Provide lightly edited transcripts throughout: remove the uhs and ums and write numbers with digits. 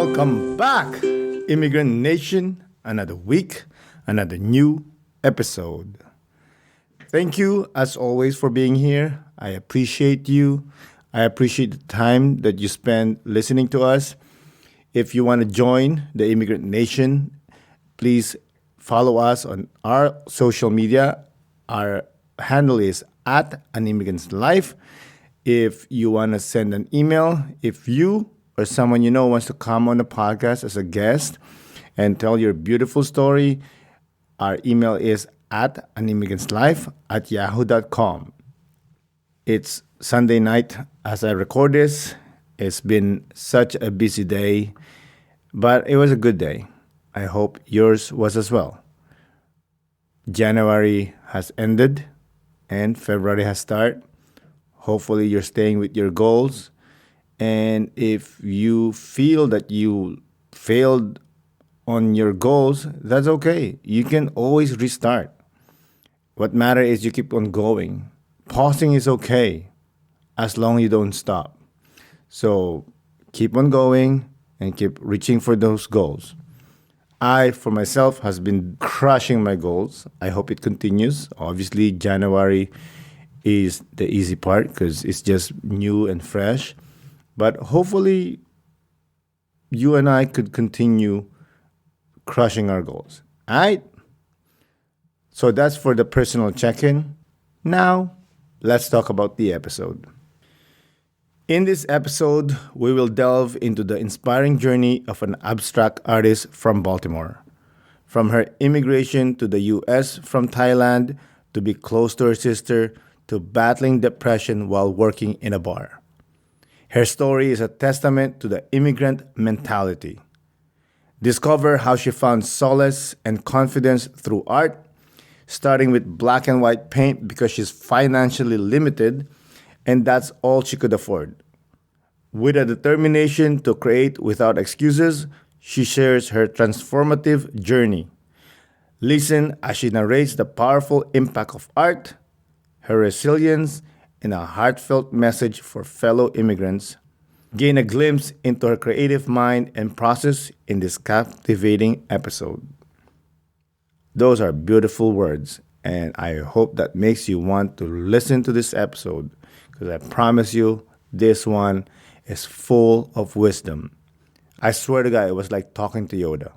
Welcome back, Immigrant Nation. Another week, another new episode. Thank you, as always, for being here. I appreciate you. I appreciate the time that you spend listening to us. If you want to join the Immigrant Nation, please follow us on our social media. Our handle is at An Immigrant's Life. If you want to send an email, if you or someone you know wants to come on the podcast as a guest and tell your beautiful story, our email is at animmigrantslife@yahoo.com. It's Sunday night as I record this. It's been such a busy day, but it was a good day. I hope yours was as well. January has ended and February has started. Hopefully, you're staying with your goals. And if you feel that you failed on your goals, that's okay. You can always restart. What matters is you keep on going. Pausing is okay as long as you don't stop. So keep on going and keep reaching for those goals. I, for myself, has been crushing my goals. I hope it continues. Obviously, January is the easy part because it's just new and fresh. But hopefully, you and I could continue crushing our goals. All right? So that's for the personal check-in. Now, let's talk about the episode. In this episode, we will delve into the inspiring journey of an abstract artist from Baltimore. From her immigration to the US from Thailand, to be close to her sister, to battling depression while working in a bar. Her story is a testament to the immigrant mentality. Discover how she found solace and confidence through art, starting with black and white paint because she's financially limited and that's all she could afford. With a determination to create without excuses, she shares her transformative journey. Listen as she narrates the powerful impact of art, her resilience, and a heartfelt message for fellow immigrants. Gain a glimpse into her creative mind and process in this captivating episode. Those are beautiful words, and I hope that makes you want to listen to this episode because I promise you this one is full of wisdom. I swear to God, it was like talking to Yoda.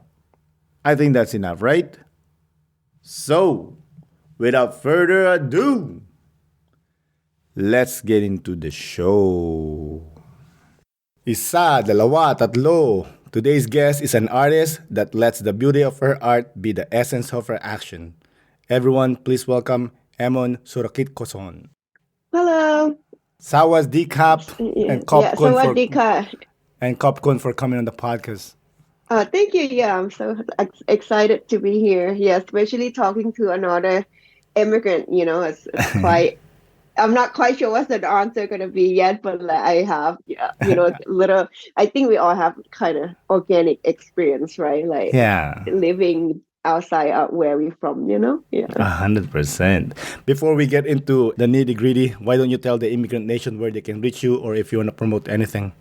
I think that's enough, right? So, without further ado, let's get into the show. Isa, dalawa, tatlo. Today's guest is an artist that lets the beauty of her art be the essence of her action. Everyone, please welcome Emon Surakitkoson. Hello. Sawas Decap Yeah, and yeah. Copcon for coming on the podcast. Thank you. Yeah, I'm so excited to be here. Yeah, especially talking to another immigrant. It's quite. I'm not quite sure what's the answer going to be yet, but like, I have, yeah, little. I think we all have kind of organic experience, right? Like Yeah. living outside out where we're from. Yeah. 100%. Before we get into the nitty gritty, why don't you tell the Immigrant Nation where they can reach you or if you want to promote anything?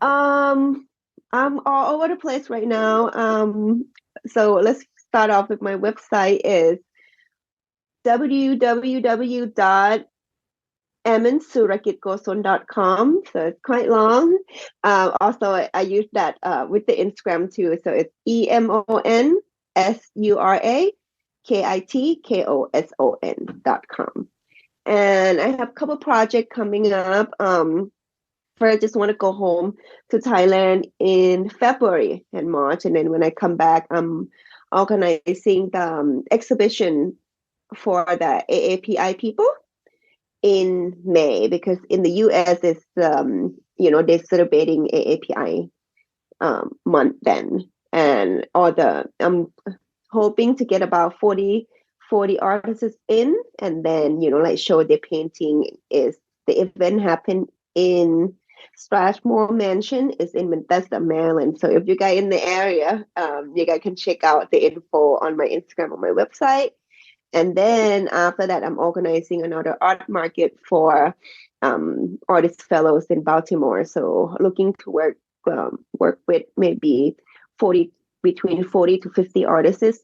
Um, I'm all over the place right now. So let's start off with my website is www.emonsurakitkoson.com. So it's quite long. Also, I use that with the Instagram too. So it's EMONSURAKITKOSON.com. And I have a couple projects coming up. First, I just want to go home to Thailand in February and March. And then when I come back, I'm organizing the exhibition for the AAPI people in May, because in the US it's they're celebrating AAPI month then, and I'm hoping to get about 40 artists in, and then like show their painting. Is the event happen in Strathmore Mansion is in Bethesda, Maryland. So if you guys in the area, you guys can check out the info on my Instagram or my website. And then after that, I'm organizing another art market for artist fellows in Baltimore. So looking to work work with maybe 40 between 40 to 50 artists,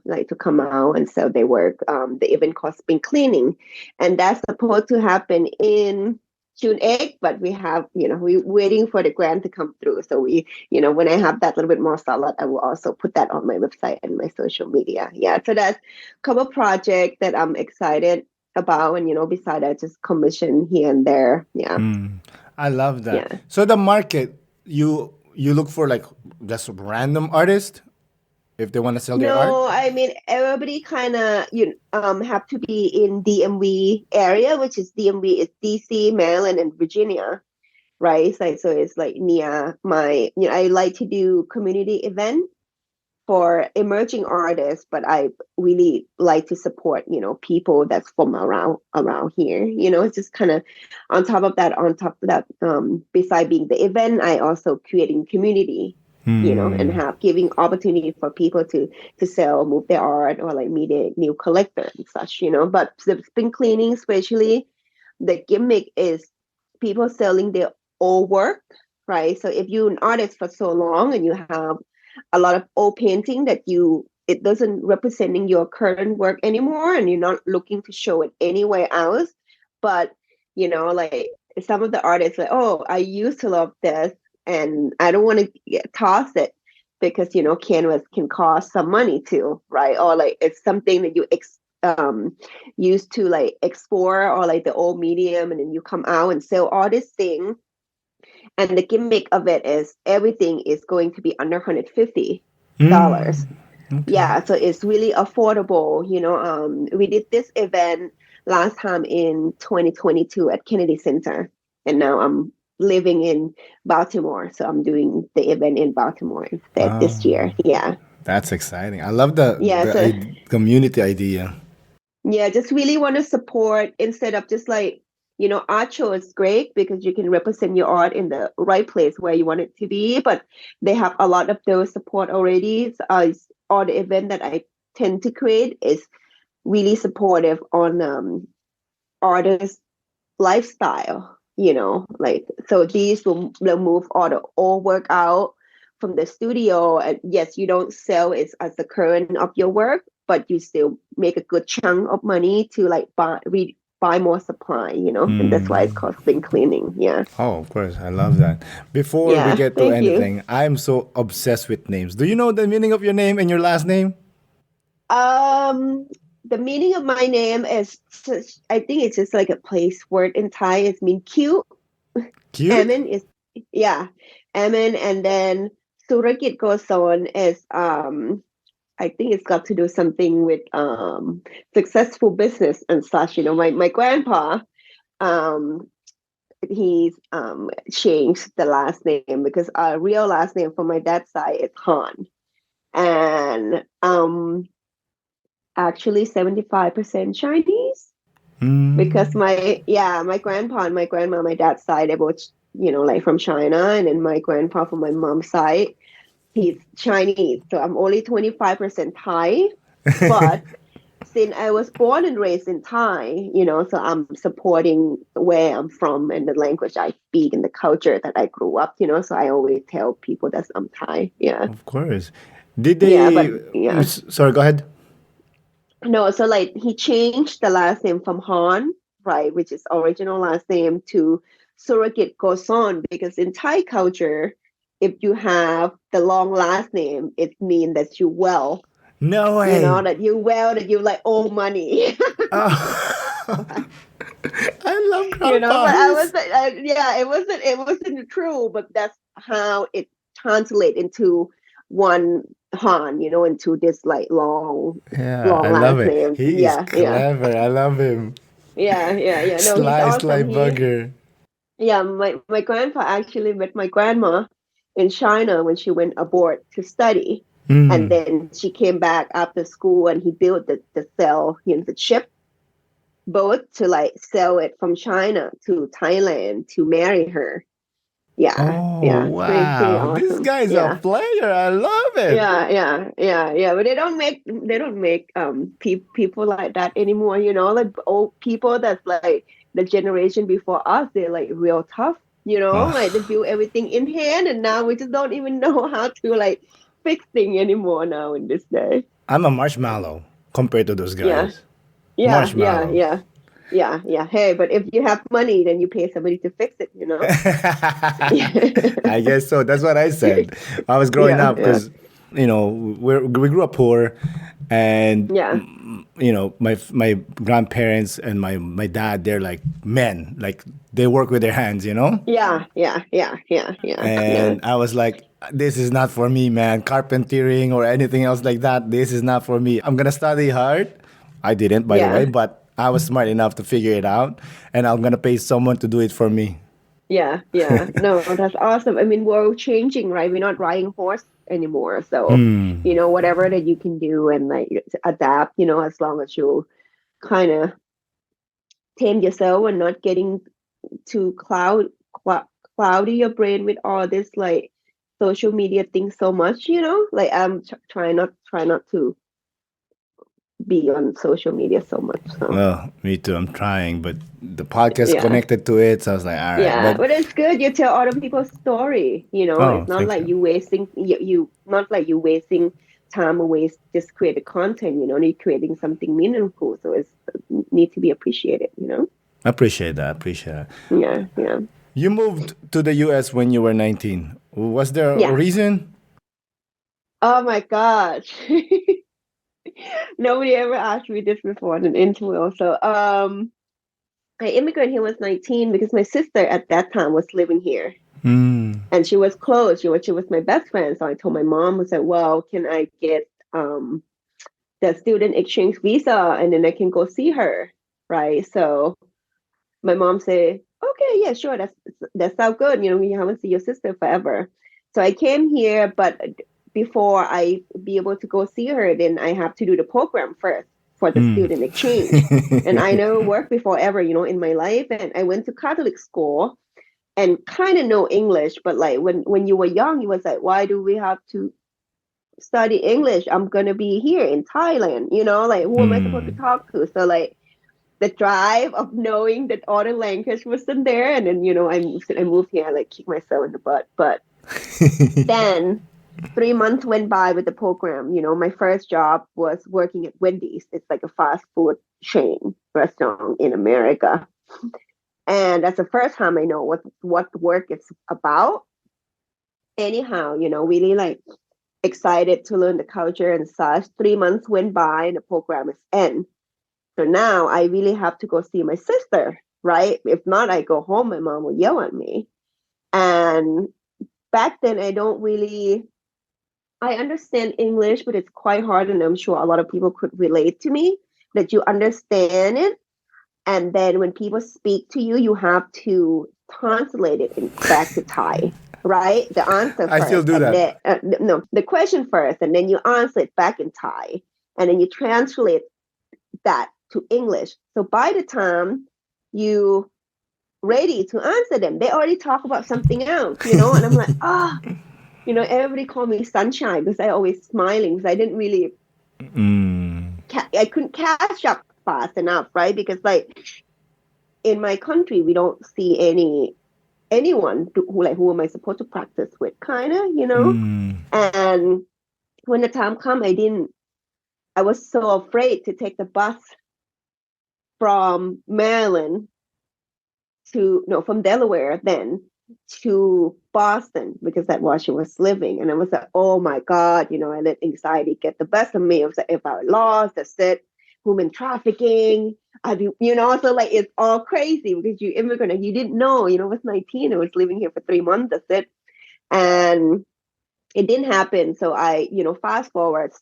like to come out and sell their work. The event called Spring Cleaning, and that's supposed to happen in June 8th, but we're waiting for the grant to come through. So when I have that little bit more solid, I will also put that on my website and my social media. Yeah, so that's a couple project that I'm excited about, and besides I just commission here and there. Yeah, I love that. yeah. So the market, you look for like just random artists if they want to sell their art. No, I mean everybody kind of have to be in DMV area, which is DMV is DC, Maryland, and Virginia, right? So it's like near I like to do community event for emerging artists, but I really like to support people that's from around here. It's just kind of on top of that, beside being the event, I also creating community, and have giving opportunity for people to sell, move their art, or like meet a new collector and such. But the spring cleaning, especially, the gimmick is people selling their old work, right? So if you're an artist for so long and you have a lot of old painting that it doesn't representing your current work anymore, and you're not looking to show it anywhere else, but like some of the artists like, oh, I used to love this and I don't want to toss it because canvas can cost some money too, right? Or like it's something that you used to like explore, or like the old medium, and then you come out and sell all this thing. And the gimmick of it is everything is going to be under $150. Okay. Yeah, so it's really affordable. We did this event last time in 2022 at Kennedy Center, and now I'm living in Baltimore, so I'm doing the event in Baltimore instead Wow, this year. Yeah, that's exciting. I love the yeah. the So community idea. yeah, just really want to support instead of just like, art show is great because you can represent your art in the right place where you want it to be, but they have a lot of those support already. So, all the event that I tend to create is really supportive on artist lifestyle, like, so these will move all the old work out from the studio, and yes, you don't sell it as the current of your work, but you still make a good chunk of money to like buy more supply, and that's why it's called spring cleaning. Yeah, Oh, of course. I love that. Before we yeah, get to thank you. anything, I'm so obsessed with names. Do you know the meaning of your name and your last name? um the meaning of my name is I think it's just like a place word in Thai. It means cute. Cute? Emon is, yeah, Emon, and then Surakitkoson is I think it's got to do something with successful business and such. My grandpa, um he's changed the last name because our real last name for my dad's side is Han. And actually 75% Chinese, because my grandpa and my grandma, my dad's side, they both like from China, and then my grandpa from my mom's side, he's Chinese. So I'm only 25% Thai, but since I was born and raised in Thai, so I'm supporting where I'm from and the language I speak and the culture that I grew up, so I always tell people that I'm Thai. Yeah. Of course. Did Yeah, they? but yeah. Sorry, go ahead. No, so like he changed the last name from Han, right, which is original last name, to Surrogate Goson, because in Thai culture, if you have the long last name, it means that you well, No way. that you like owe money. Oh. I love But I grandpas. was yeah, it wasn't true, but that's how it translates into one Han, into this like long Yeah, long I love last it. name. He is Yeah, yeah. clever. I love him. Yeah. No, he's Sliced awesome. like bugger. Yeah, my grandpa actually met my grandma in China when she went abroad to study. And Mm. then she came back after school, and he built the cell, the ship boat to like sell it from China to Thailand to marry her. Yeah, Oh, yeah, it's pretty wow. This awesome. guy's a Yeah. player. I love it. Yeah. But they don't make people like that anymore. Like old people that's like the generation before us. They're like real tough. Like they build everything in hand, and now we just don't even know how to like fix things anymore now in this day. I'm a marshmallow compared to those Yeah, guys. yeah, yeah, Marshmallow. yeah, yeah. Hey, but if you have money, then you pay somebody to fix it. I guess so. That's what I said. I was growing Yeah, up yeah, because, we grew up poor, and yeah, my grandparents and my dad, they're like men, like they work with their hands, yeah, yeah, yeah, yeah, yeah, yeah, And I was like, this is not for me, man. Carpentering or anything else like that. This is not for me. I'm gonna study hard. I didn't, by the way, yeah. but I was smart enough to figure it out, and I'm gonna pay someone to do it for me. Yeah, yeah. No, that's awesome. I mean, we're changing, right? We're not riding horse anymore. So, whatever that you can do and like adapt, as long as you kind of tame yourself and not getting too cloudy your brain with all this like social media thing so much, like I'm try not to be on social media so much. So, Well, me too. I'm trying, but the podcast yeah. connected to it, so I was like, all right. Yeah, But but it's good. You tell other people's story. oh, It's not thank like you. you wasting not like you wasting time away just create content. You're creating something meaningful. So it's need to be appreciated. I appreciate that. I appreciate that. Yeah, yeah, You moved to the U.S. when you were 19. Was there a yeah. reason? Oh my gosh, nobody ever asked me this before in an interview. So, I immigrated here was 19 because my sister at that time was living here. And she was close. She was my best friend. So I told my mom, I said, well, can I get the student exchange visa and then I can go see her? Right. So my mom said, okay, yeah, sure. That sounds good. We haven't seen your sister forever. So I came here, but before I be able to go see her, then I have to do the program first for the student exchange. And I never worked before ever, in my life. And I went to Catholic school and kind of know English, but like when you were young, you was like, why do we have to study English? I'm gonna be here in Thailand, like who am I supposed to talk to? So like the drive of knowing that other language wasn't there, and then I moved here, I like kick myself in the butt. But then 3 months went by with the program. My first job was working at Wendy's. It's like a fast food chain restaurant in America. And that's the first time I know what work is about. Anyhow, really like excited to learn the culture and such. 3 months went by and the program is end. So now I really have to go see my sister, right? If not, I go home, my mom will yell at me. And back then I understand English, but it's quite hard, and I'm sure a lot of people could relate to me that you understand it. And then when people speak to you, you have to translate it back to Thai, right? The answer I still first, do and that. then no, the question first, and then you answer it back in Thai, and then you translate that to English. So by the time you ready to answer them, they already talk about something else. And I'm like, everybody call me sunshine because I always smiling because I didn't really, I couldn't catch up fast enough, right? Because like in my country, we don't see anyone who am I supposed to practice with, kind of. And when the time come, I was so afraid to take the bus from Maryland to no from Delaware then to Boston because that's where she was living. And I was like, oh my God, I let anxiety get the best of me. I was like, if I lost, that's it, human trafficking. I'd be, so like it's all crazy because you immigrant and you didn't know, I was 19, I was living here for 3 months, that's it. And it didn't happen. So I, fast forward,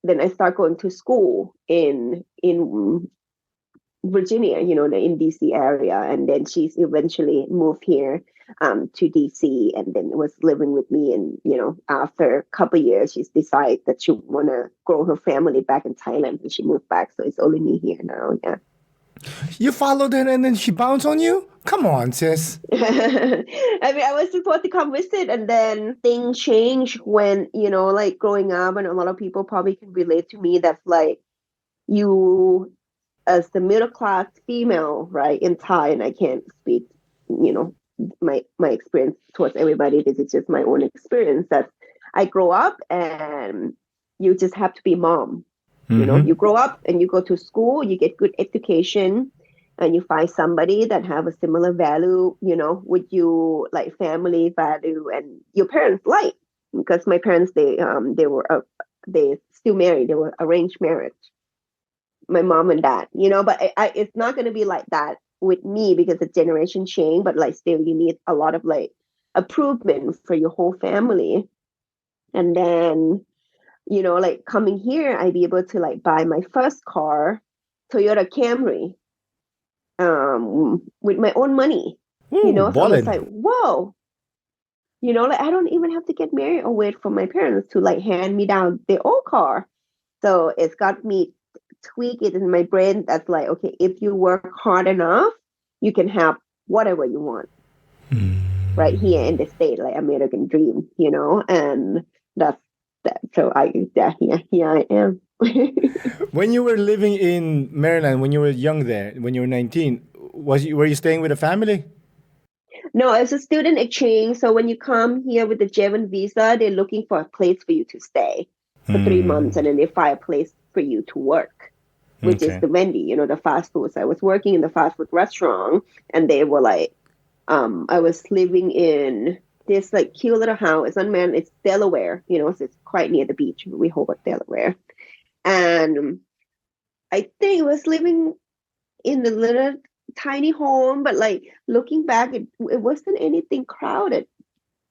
then I start going to school in Virginia, in DC area, and then she's eventually moved here to DC, and then was living with me. And after a couple of years, she's decided that she want to grow her family back in Thailand, and she moved back. So it's only me here now. Yeah. You followed her and then she bounced on you? Come on, sis. I mean, I was supposed to come visit, and then things change when like growing up, and a lot of people probably can relate to me. That's like you as the middle class female, right, in Thai, and I can't speak, you know, my experience towards everybody. This is just my own experience. That I grow up and you just have to be mom. You know, Mm-hmm. you grow up and you go to school, you get good education, and you find somebody that have a similar value, you know, with you, like family value, and your parents like. Because my parents, they still married. They were arranged marriage, my mom and dad, you know. But it's not going to be like that with me because the generation change. But like still, you need a lot of like improvement for your whole family. And then, you know, like coming here, I'd be able to like buy my first car, Toyota Camry, with my own money, you Ooh, know. So I was ballin'. like, whoa, you know, like I don't even have to get married or wait for my parents to like hand me down their own car. So it's got me tweak it in my brain that's like, okay, if you work hard enough, you can have whatever you want right here in the state, like American dream, you know. And that's that. So here I am. When you were living in Maryland, when you were young there, when you were 19, were you staying with a family? No, it's a student exchange. So when you come here with the J1 visa, they're looking for a place for you to stay for 3 months, and then they find a place for you to work, which is Okay. the Wendy, you know, the fast food. So I was working in the fast food restaurant, and they were like, I was living in this like cute little house. It's unmanned. It's Delaware, you know, so it's quite near the beach. We Hobart, Delaware, and I think I was living in the little tiny home, but like looking back, it wasn't anything crowded.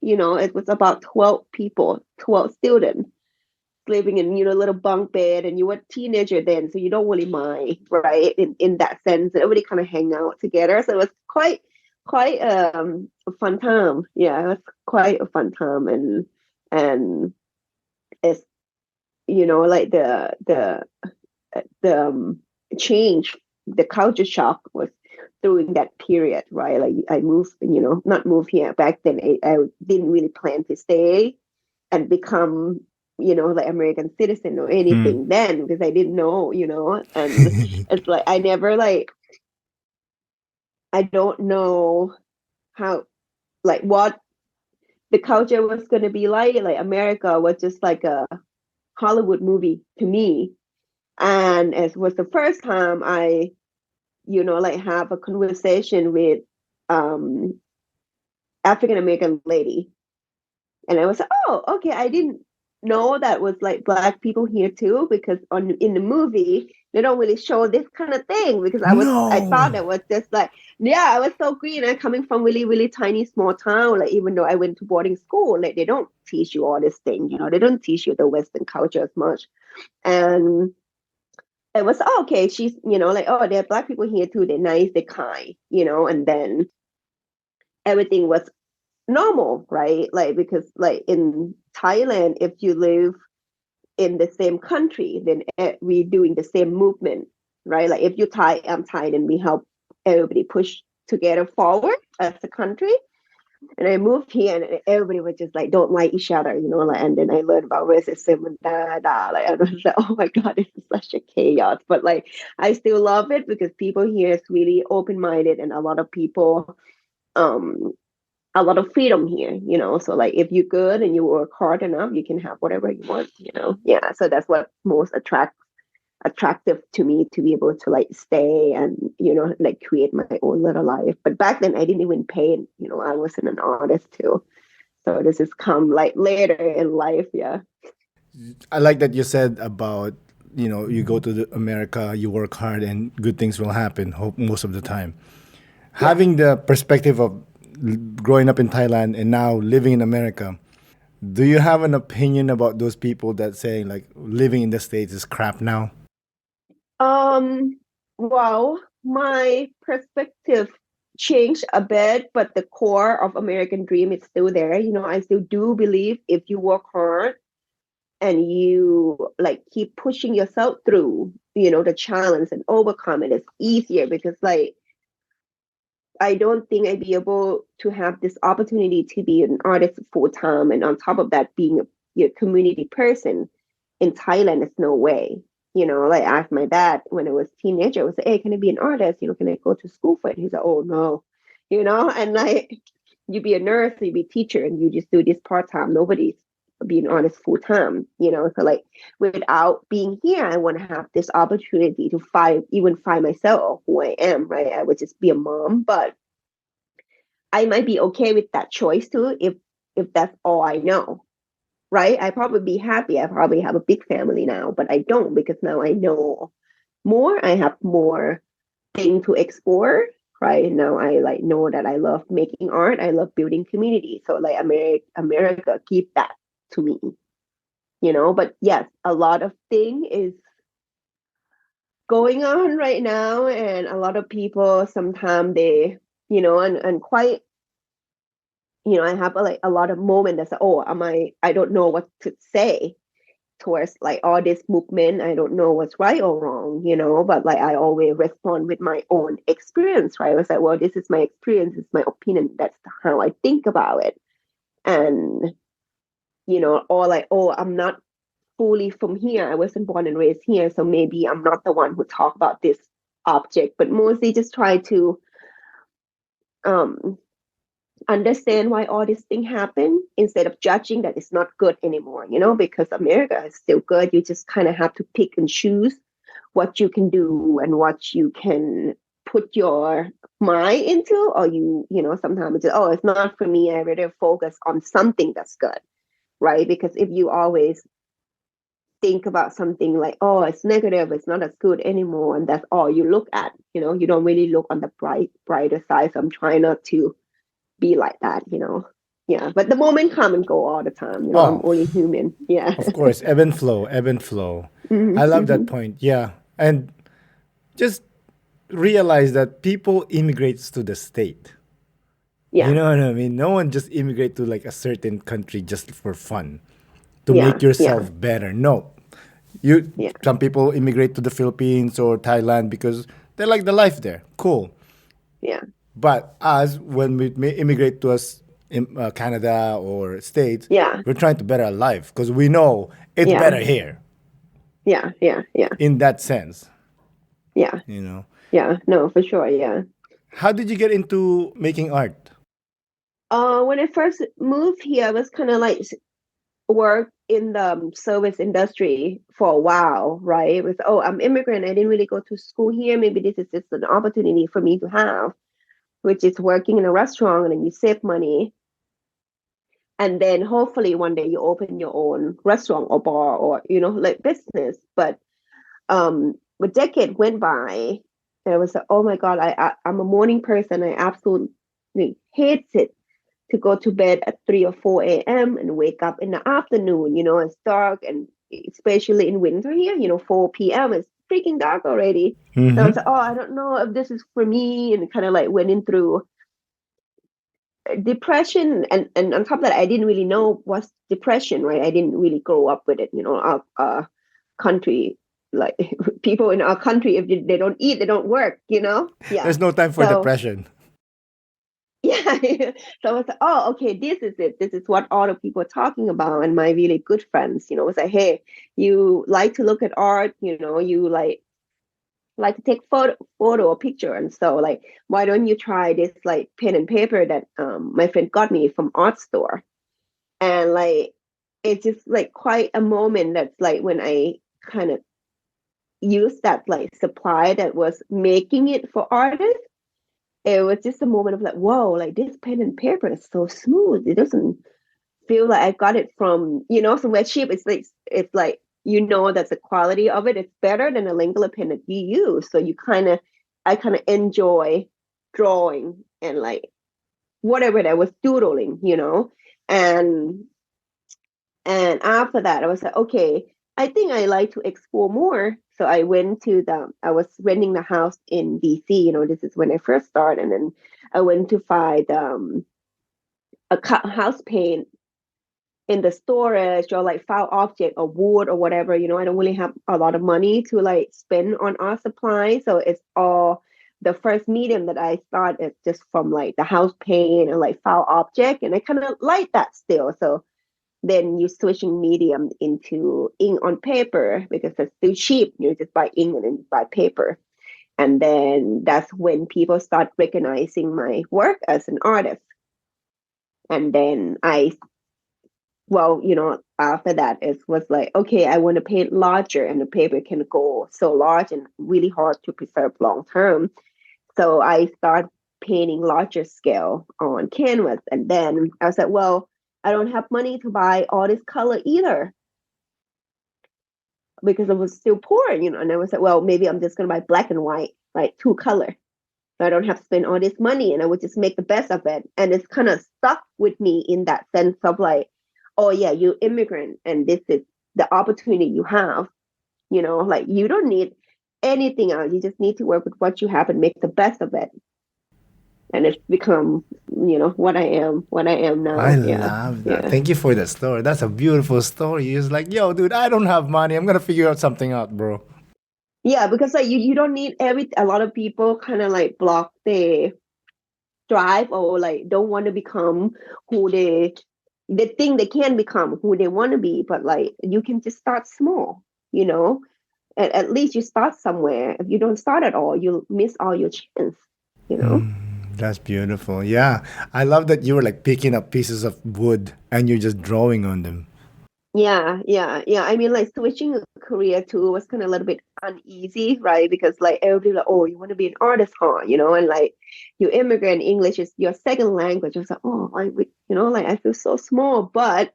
You know, it was about 12 people, 12 students living in, you know, a little bunk bed, and you were a teenager then, so you don't really mind, right? In that sense, everybody kind of hang out together. So it was quite a fun time. Yeah, it was quite a fun time. And it's, you know, like the change, the culture shock was during that period, right? Like I moved, you know, not move here back then. I didn't really plan to stay and become, you know, like American citizen or Hmm. anything then, because I didn't know, you know. And it's like I never like, I don't know how, like what the culture was going to be like. Like America was just like a Hollywood movie to me. And it was the first time I, you know, like have a conversation with um African American lady. And I was like, oh, okay. I didn't know that was like black people here too, because on in the movie they don't really show this kind of thing. Because I No. thought that was just like, yeah, I was so green. I'm coming from really tiny small town. Like even though I went to boarding school, like they don't teach you all this thing. You know, they don't teach you the Western culture as much. And it was, oh, okay. She's, you know, like, oh, there are black people here too. They're nice, they're kind, you know. And then everything was normal, right? Like because like in Thailand, if you live in the same country, then we doing the same movement, right? Like if you Thai, I'm Thai, then we help everybody push together forward as a country. And I moved here, and everybody was just like, don't like each other, you know. Like, and then I learned about racism and Like, I was like, oh my god, this is such a chaos. But like, I still love it because people here is really open minded, and a lot of people, um, a lot of freedom here, you know. So like if you're good and you work hard enough, you can have whatever you want, you know. Yeah. So that's what most attractive to me, to be able to like stay and, you know, like create my own little life. But back then I didn't even pay, you know, I wasn't an artist too. So this has come like later in life, yeah. I like that you said about, you go to America, you work hard, and good things will happen most of the time. Yeah. Having the perspective of growing up in Thailand and now living in America, do you have an opinion about those people that say like living in the States is crap now? Um, well, my perspective changed a bit, but the core of American dream is still there. You know, I still do believe if you work hard and you like keep pushing yourself through, you know, the challenge and overcome it, it's easier. Because like I don't think I'd be able to have this opportunity to be an artist full time, and on top of that being a community person in Thailand. Is no way, like I asked my dad when I was a teenager, I was like, hey, can I be an artist? Can I go to school for it? He's like, oh no, and like you be a nurse, you be a teacher, and you just do this part-time. Nobody's being artist full-time, So like without being here, I want to have this opportunity to find myself who I am, right? I would just be a mom, but I might be okay with that choice too if that's all I know, right? I probably be happy. I probably have a big family now, but I don't because now I know more. I have more thing to explore. Right now, I like know that I love making art. I love building community. So like America keep that to me, But yes, a lot of thing is going on right now, and a lot of people sometimes they, and quite I have like a lot of moments that's like, oh, I don't know what to say towards like all this movement. I don't know what's right or wrong, but like I always respond with my own experience, right? I was like, well, this is my experience, it's my opinion, that's how I think about it. And, or like, oh, I'm not fully from here. I wasn't born and raised here. So maybe I'm not the one who talk about this object, but mostly just try to um understand why all this thing happen instead of judging that it's not good anymore, because America is still good. You just kind of have to pick and choose what you can do and what you can put your mind into, or sometimes it's just, oh, it's not for me. I rather focus on something that's good, right? Because if you always think about something like, oh, it's negative, it's not as good anymore, and that's all you look at, you don't really look on the brighter side. So I'm trying not to be like that. Yeah, but the moment come and go all the time. I'm Oh, only human. Yeah. of course, ebb and flow, ebb and flow. Hmm. I love that Hmm. point. Yeah. And just realize that people immigrates to the state. You Yeah. know what I mean? No one just immigrate to like a certain country just for fun, to Yeah. make Yeah. yourself better. No. You Yeah. some people immigrate to the Philippines or Thailand because they like the life there. Cool. Yeah. But us, when we immigrate to us in Canada or States, Yeah. we're trying to better our life because we know it's Yeah. better here Yeah. Yeah. Yeah. in that sense, Yeah. you know. Yeah. No, for sure. Yeah. How did you get into making art? When I first moved here, I was kind of like work in the service industry for a while, right? With oh, I'm immigrant. I didn't really go to school here. Maybe this is just an opportunity for me to have, which is working in a restaurant, and then you save money, and then hopefully one day you open your own restaurant or bar or like business. But a decade went by, and I was like, oh my god, I'm a morning person. I absolutely hate it to go to bed at 3 or 4 a.m. and wake up in the afternoon. It's dark, and especially in winter here, 4 p.m. it's freaking dark already. So I was Mm-hmm. like, oh, I don't know if this is for me, and kind of like went in through depression, and on top of that, I didn't really know what's depression, right? I didn't really grow up with it. Our country, like people in our country, if they don't eat, they don't work. Yeah. There's no time for So depression. yeah. So I was like, oh, okay, this is it. This is what all the people are talking about. And my really good friends, was like, hey, you like to look at art, you like to take photo or picture, and so like, why don't you try this like pen and paper that my friend got me from art store. And like it's just like quite a moment that's like when I kind of used that like supply that was making it for artists. It was just a moment of like, whoa, like this pen and paper is so smooth. It doesn't feel like I got it from, somewhere cheap. It's like that the quality of it is better than a Lingua pen that you use. So I kind of enjoy drawing and like whatever that was doodling, and after that I was like, okay, I think I like to explore more. So I was renting the house in DC. This is when I first started, and then I went to find house paint in the storage or like found object or wood or whatever. I don't really have a lot of money to like spend on art supply. So it's all the first medium that I started just from like the house paint and like found object. And I kind of like that still. So then you're switching medium into ink on paper because it's still cheap. You just buy ink and then buy paper. And then that's when people start recognizing my work as an artist. And then after that, it was like, okay, I want to paint larger, and the paper can go so large and really hard to preserve long term. So I start painting larger scale on canvas. And then I was like, well, I don't have money to buy all this color either because it was still poor, and I was like, well, maybe I'm just going to buy black and white, like two color. So I don't have to spend all this money, and I would just make the best of it. And it's kind of stuck with me in that sense of like, oh yeah, you're immigrant and this is the opportunity you have, like you don't need anything else. You just need to work with what you have and make the best of it. And it's become, what I am I now. Yeah. love that. Yeah. Thank you for that story. That's a beautiful story. It's like, yo, dude, I don't have money. I'm gonna figure out something out, bro. Yeah, because like you don't need a lot of people kind of like block their drive or like don't want to become who they think they can become who they want to be, but like you can just start small, at least you start somewhere. If you don't start at all, you'll miss all your chance. That's beautiful. Yeah. I love that you were like picking up pieces of wood and you're just drawing on them. Yeah, yeah, yeah. I mean, like switching a career too was kind of a little bit uneasy, right? Because like everybody like, oh, you want to be an artist, huh? And like you immigrant, English is your second language. I was like, oh, like I feel so small. But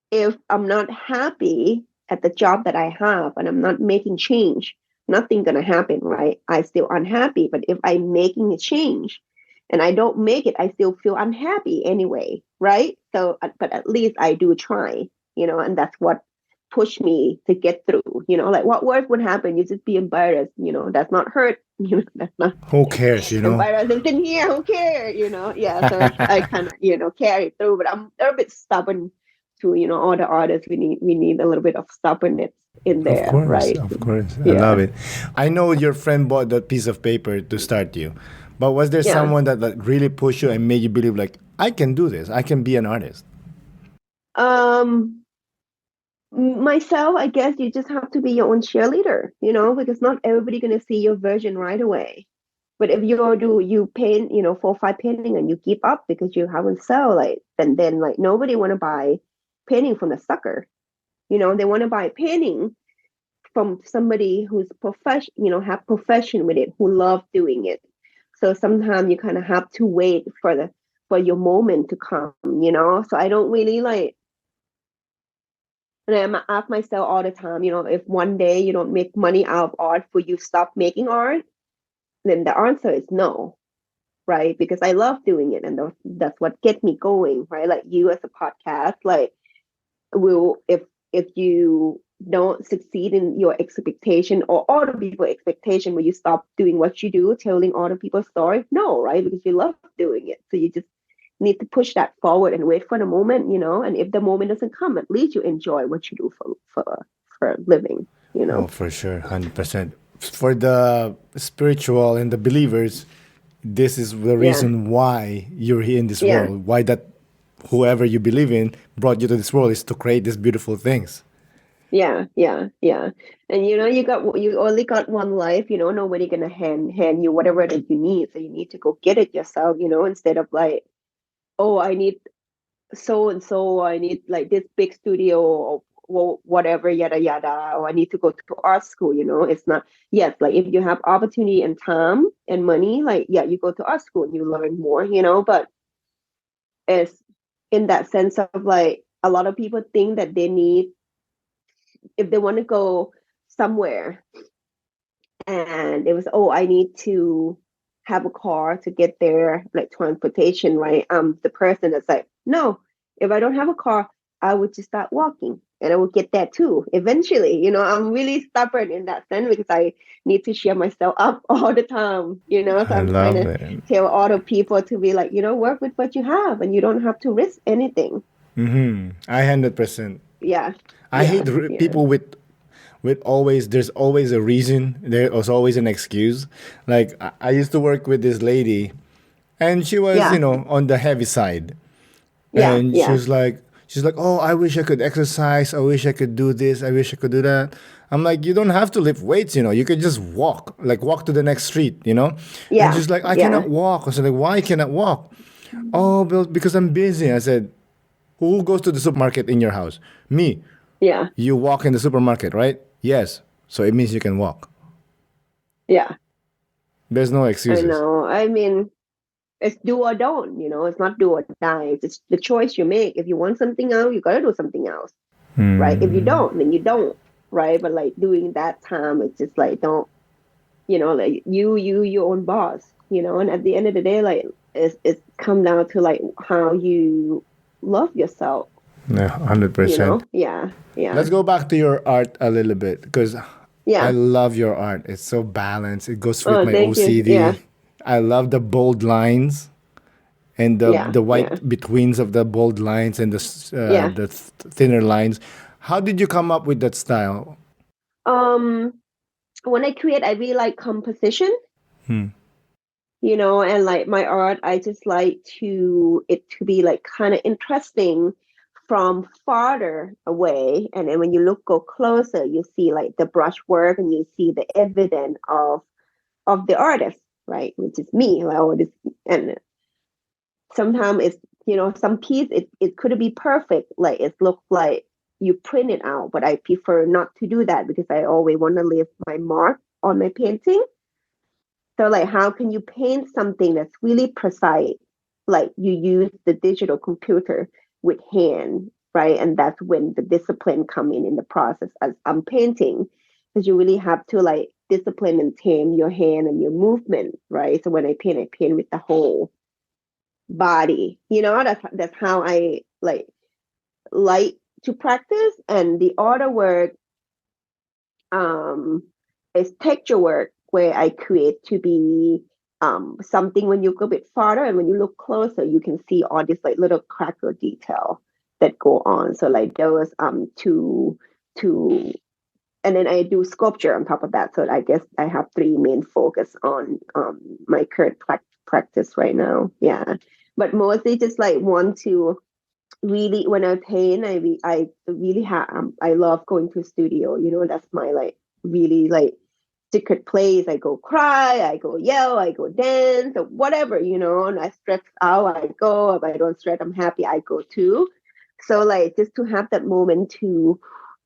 if I'm not happy at the job that I have and I'm not making change, nothing gonna happen, right? I still unhappy. But if I'm making a change and I don't make it, I still feel unhappy anyway, right? So, but at least I do try, and that's what pushed me to get through. Like what worse would happen? You just be embarrassed, that's not hurt, that's not Who cares, you know? embarrassed. It's in here, who cares? Yeah. So I kind of, carry through, but I'm a little bit stubborn too. All the artists we need a little bit of stubbornness in Of there, course, right? of course. I love Yeah. it. I know your friend bought that piece of paper to start you, but was there Yeah. someone that like, really pushed you and made you believe, like, I can do this, I can be an artist? Um, myself, I guess you just have to be your own cheerleader, because not everybody gonna see your version right away. But if you paint, 4 or 5 painting and you give up because you haven't sell, like then like nobody wanna buy painting from a sucker. They want to buy painting from somebody who's have profession with it, who love doing it. So sometimes you kind of have to wait for your moment to come. So I don't really like, and I ask myself all the time, if one day you don't make money out of art, will you stop making art? Then the answer is no, right? Because I love doing it, and that's what gets me going, right? Like you as a podcast, like will if you don't succeed in your expectation or other people's expectation, will you stop doing what you do, telling other people's story? No, right? Because you love doing it. So you just need to push that forward and wait for the moment. And if the moment doesn't come, at least you enjoy what you do for a living. Oh, for sure, 100%. For the spiritual and the believers, this is the Yeah. reason why you're here in this Yeah. world. Why that whoever you believe in brought you to this world is to create these beautiful things. Yeah, yeah, yeah. And you only got one life, nobody gonna hand you whatever that you need. So you need to go get it yourself, instead of like, oh, I need so and so, I need like this big studio or whatever, yada yada, or I need to go to art school. It's not, yes, like if you have opportunity and time and money, like yeah, you go to art school and you learn more, but it's in that sense of like a lot of people think that they need, if they want to go somewhere, and it was, oh, I need to have a car to get there, like transportation, right? The person that's like, no, if I don't have a car, I would just start walking and I would get that too eventually. I'm really stubborn in that sense because I need to cheer myself up all the time. So I I'm trying love to it. tell all the people to be like, work with what you have and you don't have to risk anything. I 100%. Yeah, I yeah, hate yeah, people with always, there's always a reason, there's always an excuse. Like I used to work with this lady and she was, yeah, on the heavy side. yeah, And she yeah, was like, She's like, oh, I wish I could exercise. I wish I could do this. I wish I could do that. I'm like, you don't have to lift weights, you know. You could just walk, like walk to the next street, you know. And Yeah. she's like, I Yeah. cannot walk. I said, like, why cannot walk? Oh, well, because I'm busy. I said, who goes to the supermarket in your house? Me. Yeah. You walk in the supermarket, right? Yes. So it means you can walk. Yeah. There's no I excuses. know. I mean, it's do or don't, you know, it's not do or die. It's the choice you make. If you want something else, you gotta do something else. Right? If you don't, then you don't. Right. But like doing that time, it's just like don't, you know, like you your own boss, you know, and at the end of the day, like it's come down to like how you love yourself, Yeah, you 100%. know? Yeah. Yeah. Let's go back to your art a little bit because I Yeah. love your art. It's so balanced. It goes with Oh, my thank you. Yeah. OCD. I love the bold lines and Yeah. the Yeah. white betweens of the bold lines and Yeah. the thinner lines. How did you come up with that style? Um when I create, I really like composition, you know, and like my art, I just like to it to be like kind of interesting from farther away. And then when you go closer, you see like the brushwork and you see the evidence of the artist, right? Which is me. Like, oh, this, and sometimes it's, you know, some piece it could be perfect, like it looks like you print it out, but I prefer not to do that because I always want to leave my mark on my painting. So like how can you paint something that's really precise? Like you use the digital computer with hand, right? And that's when the discipline come in the process as I'm painting, because you really have to like discipline and tame your hand and your movement, right? So when I paint with the whole body. You know, that's how I like to practice. And the other work um is texture work where I create to be something when you go a bit farther and when you look closer you can see all this like little cracker detail that go on. So like there was to and then I do sculpture on top of that. So I guess I have three main focus on my current practice right now. Yeah, but mostly just like want to really when I paint, I really have I love going to a studio. You know, that's my like really like secret place. I go cry, I go yell, I go dance, or whatever. You know, and I stress out, I go. If I don't stress, I'm happy, I go too. So like just to have that moment to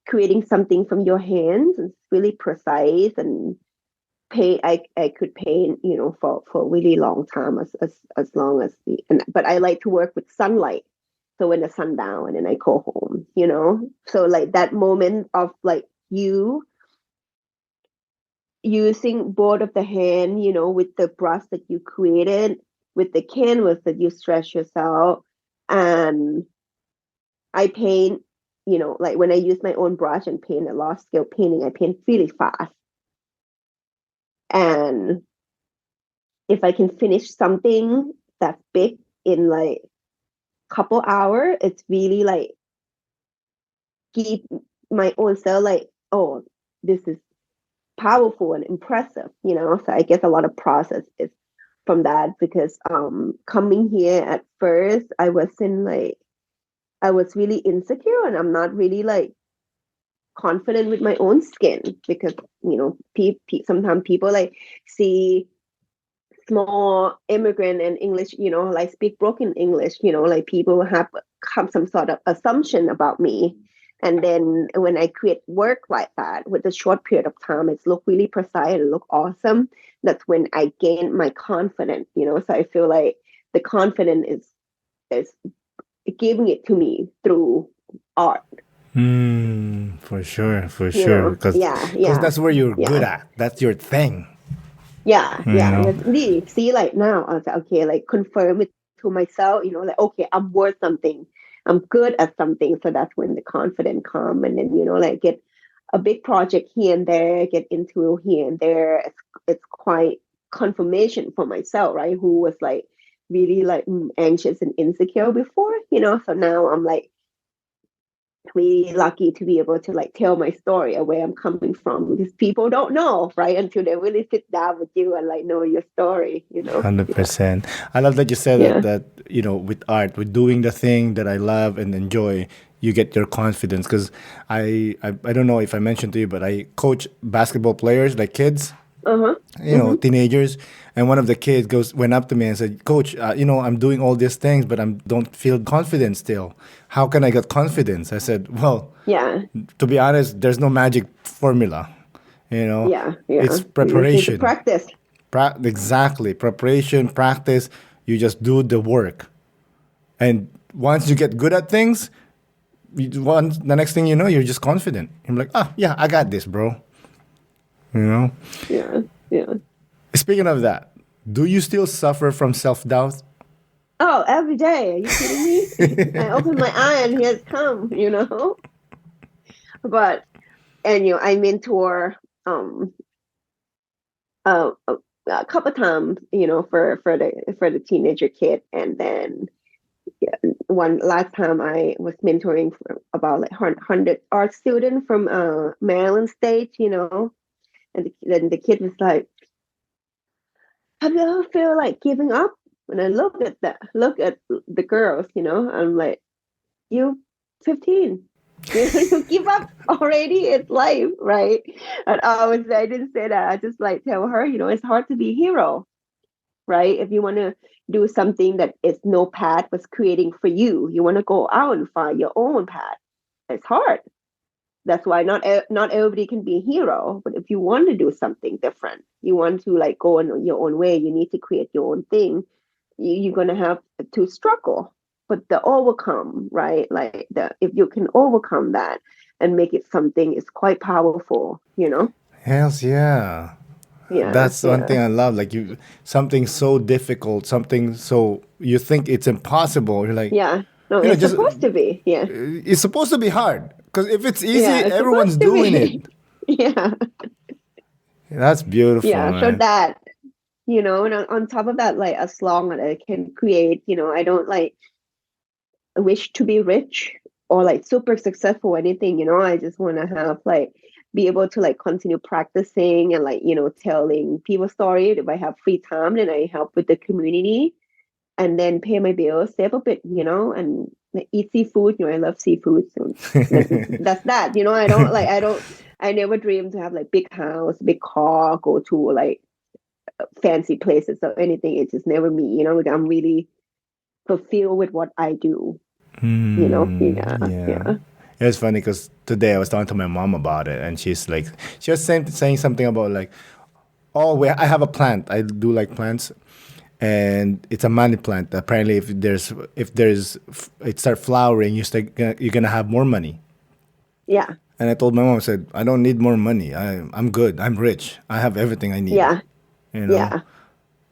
creating something from your hands is really precise and paint I could paint, you know, for a really long time as long as the and but I like to work with sunlight. So when the sun down and then I go home, you know. So like that moment of like you using both of the hand, you know, with the brush that you created, with the canvas that you stretch yourself, and I paint, you know, like when I use my own brush and paint a large scale painting, I paint really fast. And if I can finish something that's big in like couple hours, it's really like give my own self like, oh, this is powerful and impressive, you know. So I guess a lot of process is from that because coming here at first I was really insecure and I'm not really like confident with my own skin because you know sometimes people like see small immigrant and English, you know, like speak broken English, you know, like people have some sort of assumption about me. And then when I create work like that with a short period of time, it's look really precise and look awesome. That's when I gain my confidence, you know. So I feel like the confidence is giving it to me through art, For you sure, know. because Yeah, yeah, that's where you're good yeah. at. That's your thing, Yeah, you yeah. know. That's really see like now I was like, okay, like confirm it to myself, you know, like okay, I'm worth something. I'm good at something. So that's when the confidence come and then, you know, like get a big project here and there, get into here and there. It's quite confirmation for myself, right? Who was like really like anxious and insecure before, you know. So now I'm like really lucky to be able to like tell my story of where I'm coming from, because people don't know, right, until they really sit down with you and like know your story, you know. Yeah. 100%. I love that you said that Yeah. with art, with doing the thing that I love and enjoy, you get your confidence. Because I don't know if I mentioned to you, but I coach basketball players, like kids, Uh-huh. Mm-hmm. teenagers. And one of the kids went up to me and said, "Coach, I'm doing all these things, but I don't feel confident still. How can I get confidence?" I said, "Well, Yeah. to be honest, there's no magic formula. You know, Yeah. Yeah. it's You just need to preparation. practice. Exactly, preparation, practice. You just do the work, and once you get good at things, the next thing you know, you're just confident. I'm like, ah, yeah, I got this, bro. You know. Yeah. Yeah. Speaking of that, do you still suffer from self doubt? Oh, every day. Are you kidding me? I open my eye and here it's come, you know? But, and, I mentor um a couple times, for the teenager kid. And then one last time I was mentoring for about like 100 art student from Maryland State, and then the kid was like, have you ever feel like giving up? And I look at the girls, I'm like, you 15. You give up already. It's life, right? And I didn't say that. I just like tell her, it's hard to be a hero, right? If you want to do something that is no path was creating for you, you want to go out and find your own path. It's hard. That's why not everybody can be a hero. But if you want to do something different, you want to like go in your own way, you need to create your own thing. You're gonna have to struggle, but the overcome, right? Like if you can overcome that and make it something, is quite powerful. Hells yeah. Yeah, That's one yeah, thing I love. Like something so difficult, something so you think it's impossible. You're like, yeah. No, it's just supposed to be. Yeah, it's supposed to be hard. Because if it's easy, yeah. It's everyone's supposed to doing it. be. Yeah, That's beautiful, yeah. So man. that, and on top of that, like as long as I can create, I don't like wish to be rich or like super successful or anything. I just want to have like be able to like continue practicing and like telling people story. If I have free time, then I help with the community and then pay my bills, save a bit, and like, eat seafood. I love seafood, so that's that. I never dream to have like big house, big car, go to like fancy places or anything. It's just never me. Like, I'm really fulfilled with what I do. Yeah, Yeah. yeah, It was funny because today I was talking to my mom about it, and she's like, she was saying something about like, oh, I have a plant. I do like plants, and it's a money plant. Apparently, if it start flowering, you're gonna have more money. yeah, And I told my mom, I said, I don't need more money. I'm good. I'm rich. I have everything I need. yeah, You know, yeah,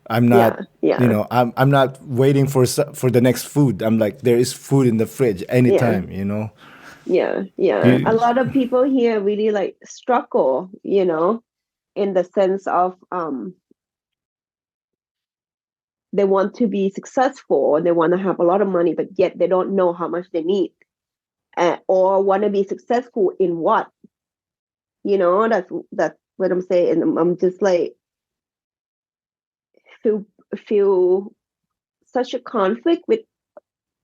I'm not. yeah, yeah, I'm not waiting for the next food. I'm like, there is food in the fridge yeah, anytime. yeah, yeah. A You, lot of people here really like struggle, in the sense of they want to be successful and they want to have a lot of money, but yet they don't know how much they need, or want to be successful in what. That's what I'm saying. And I'm just like feel feel such a conflict with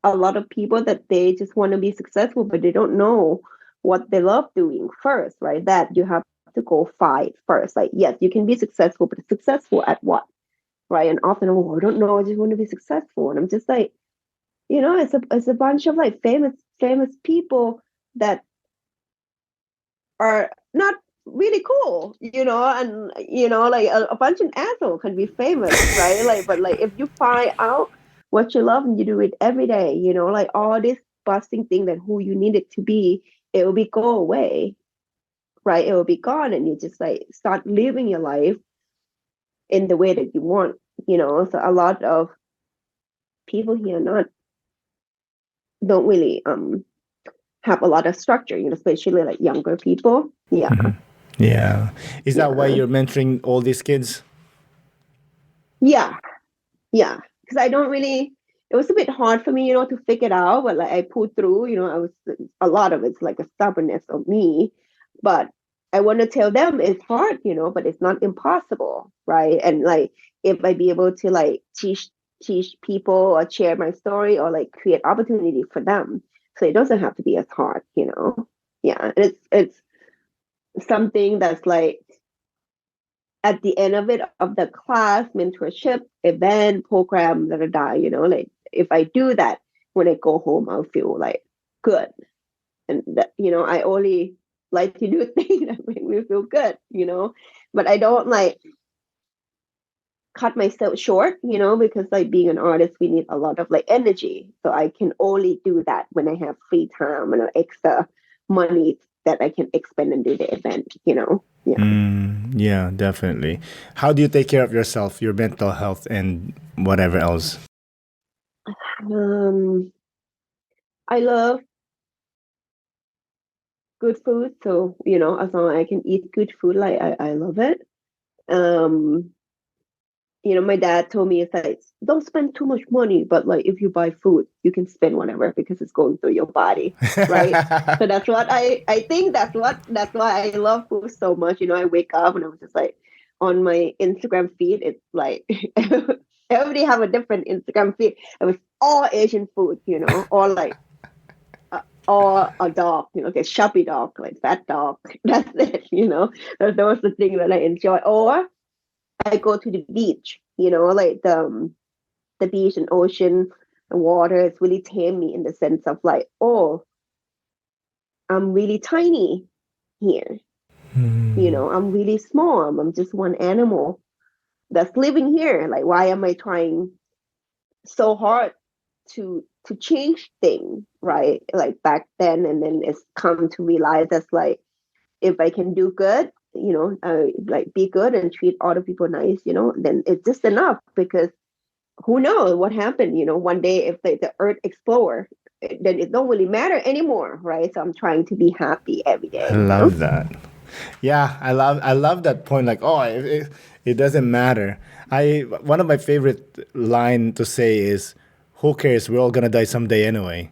a lot of people that they just want to be successful, but they don't know what they love doing first, right? That you have to go fight first. Like, yes, you can be successful, but successful at what, right? And often, oh, I don't know, I just want to be successful, and I'm just like, it's a bunch of like famous people that are not really cool, and like a bunch of assholes can be famous, right? Like, but like if you find out what you love and you do it every day, like all this busting thing that who you need it to be, it will be go away, right? It will be gone, and you just like start living your life in the way that you want, So a lot of people here not don't really have a lot of structure, especially like younger people. Yeah, yeah. Is that why yeah, you're mentoring all these kids? yeah, yeah. Because I don't really. it was a bit hard for me, to figure it out, but like I pulled through, I was a lot of it's like a stubbornness of me, but I want to tell them it's hard, but it's not impossible, right? And like if I be able to like teach people or share my story or like create opportunity for them, so it doesn't have to be as hard. Yeah, and it's something that's like at the end of it of the class mentorship event program like if I do that when I go home I'll feel like good, and that I only like to do things that make me feel good. But I don't like cut myself short, because like being an artist we need a lot of like energy, so I can only do that when I have free time and extra money that I can expend and do the event. Yeah. Yeah, definitely. How do you take care of yourself, your mental health, and whatever else? um I love good food. So, as long as I can eat good food, like I love it. Um, my dad told me it's like don't spend too much money, but like if you buy food, you can spend whatever because it's going through your body, right? So that's what I think that's why I love food so much. I wake up and I was just like on my Instagram feed, it's like everybody have a different Instagram feed. It was all Asian food, or like or a dog, okay, chubby dog, like fat dog. That's it. Those are the things that I enjoy. Or I go to the beach, like the beach and ocean and water is really tame me in the sense of like, oh, I'm really tiny here. I'm really small. I'm just one animal that's living here. Like, why am I trying so hard to change things, right? Like back then, and then it's come to realize that's like if I can do good, like be good and treat other people nice, then it's just enough because who knows what happened, one day if the earth explore, then it don't really matter anymore, right? So I'm trying to be happy every I day. love that. Yeah, I love that point. Like, oh, it doesn't matter. I One of my favorite line to say is, "Who cares? We're all gonna die someday anyway."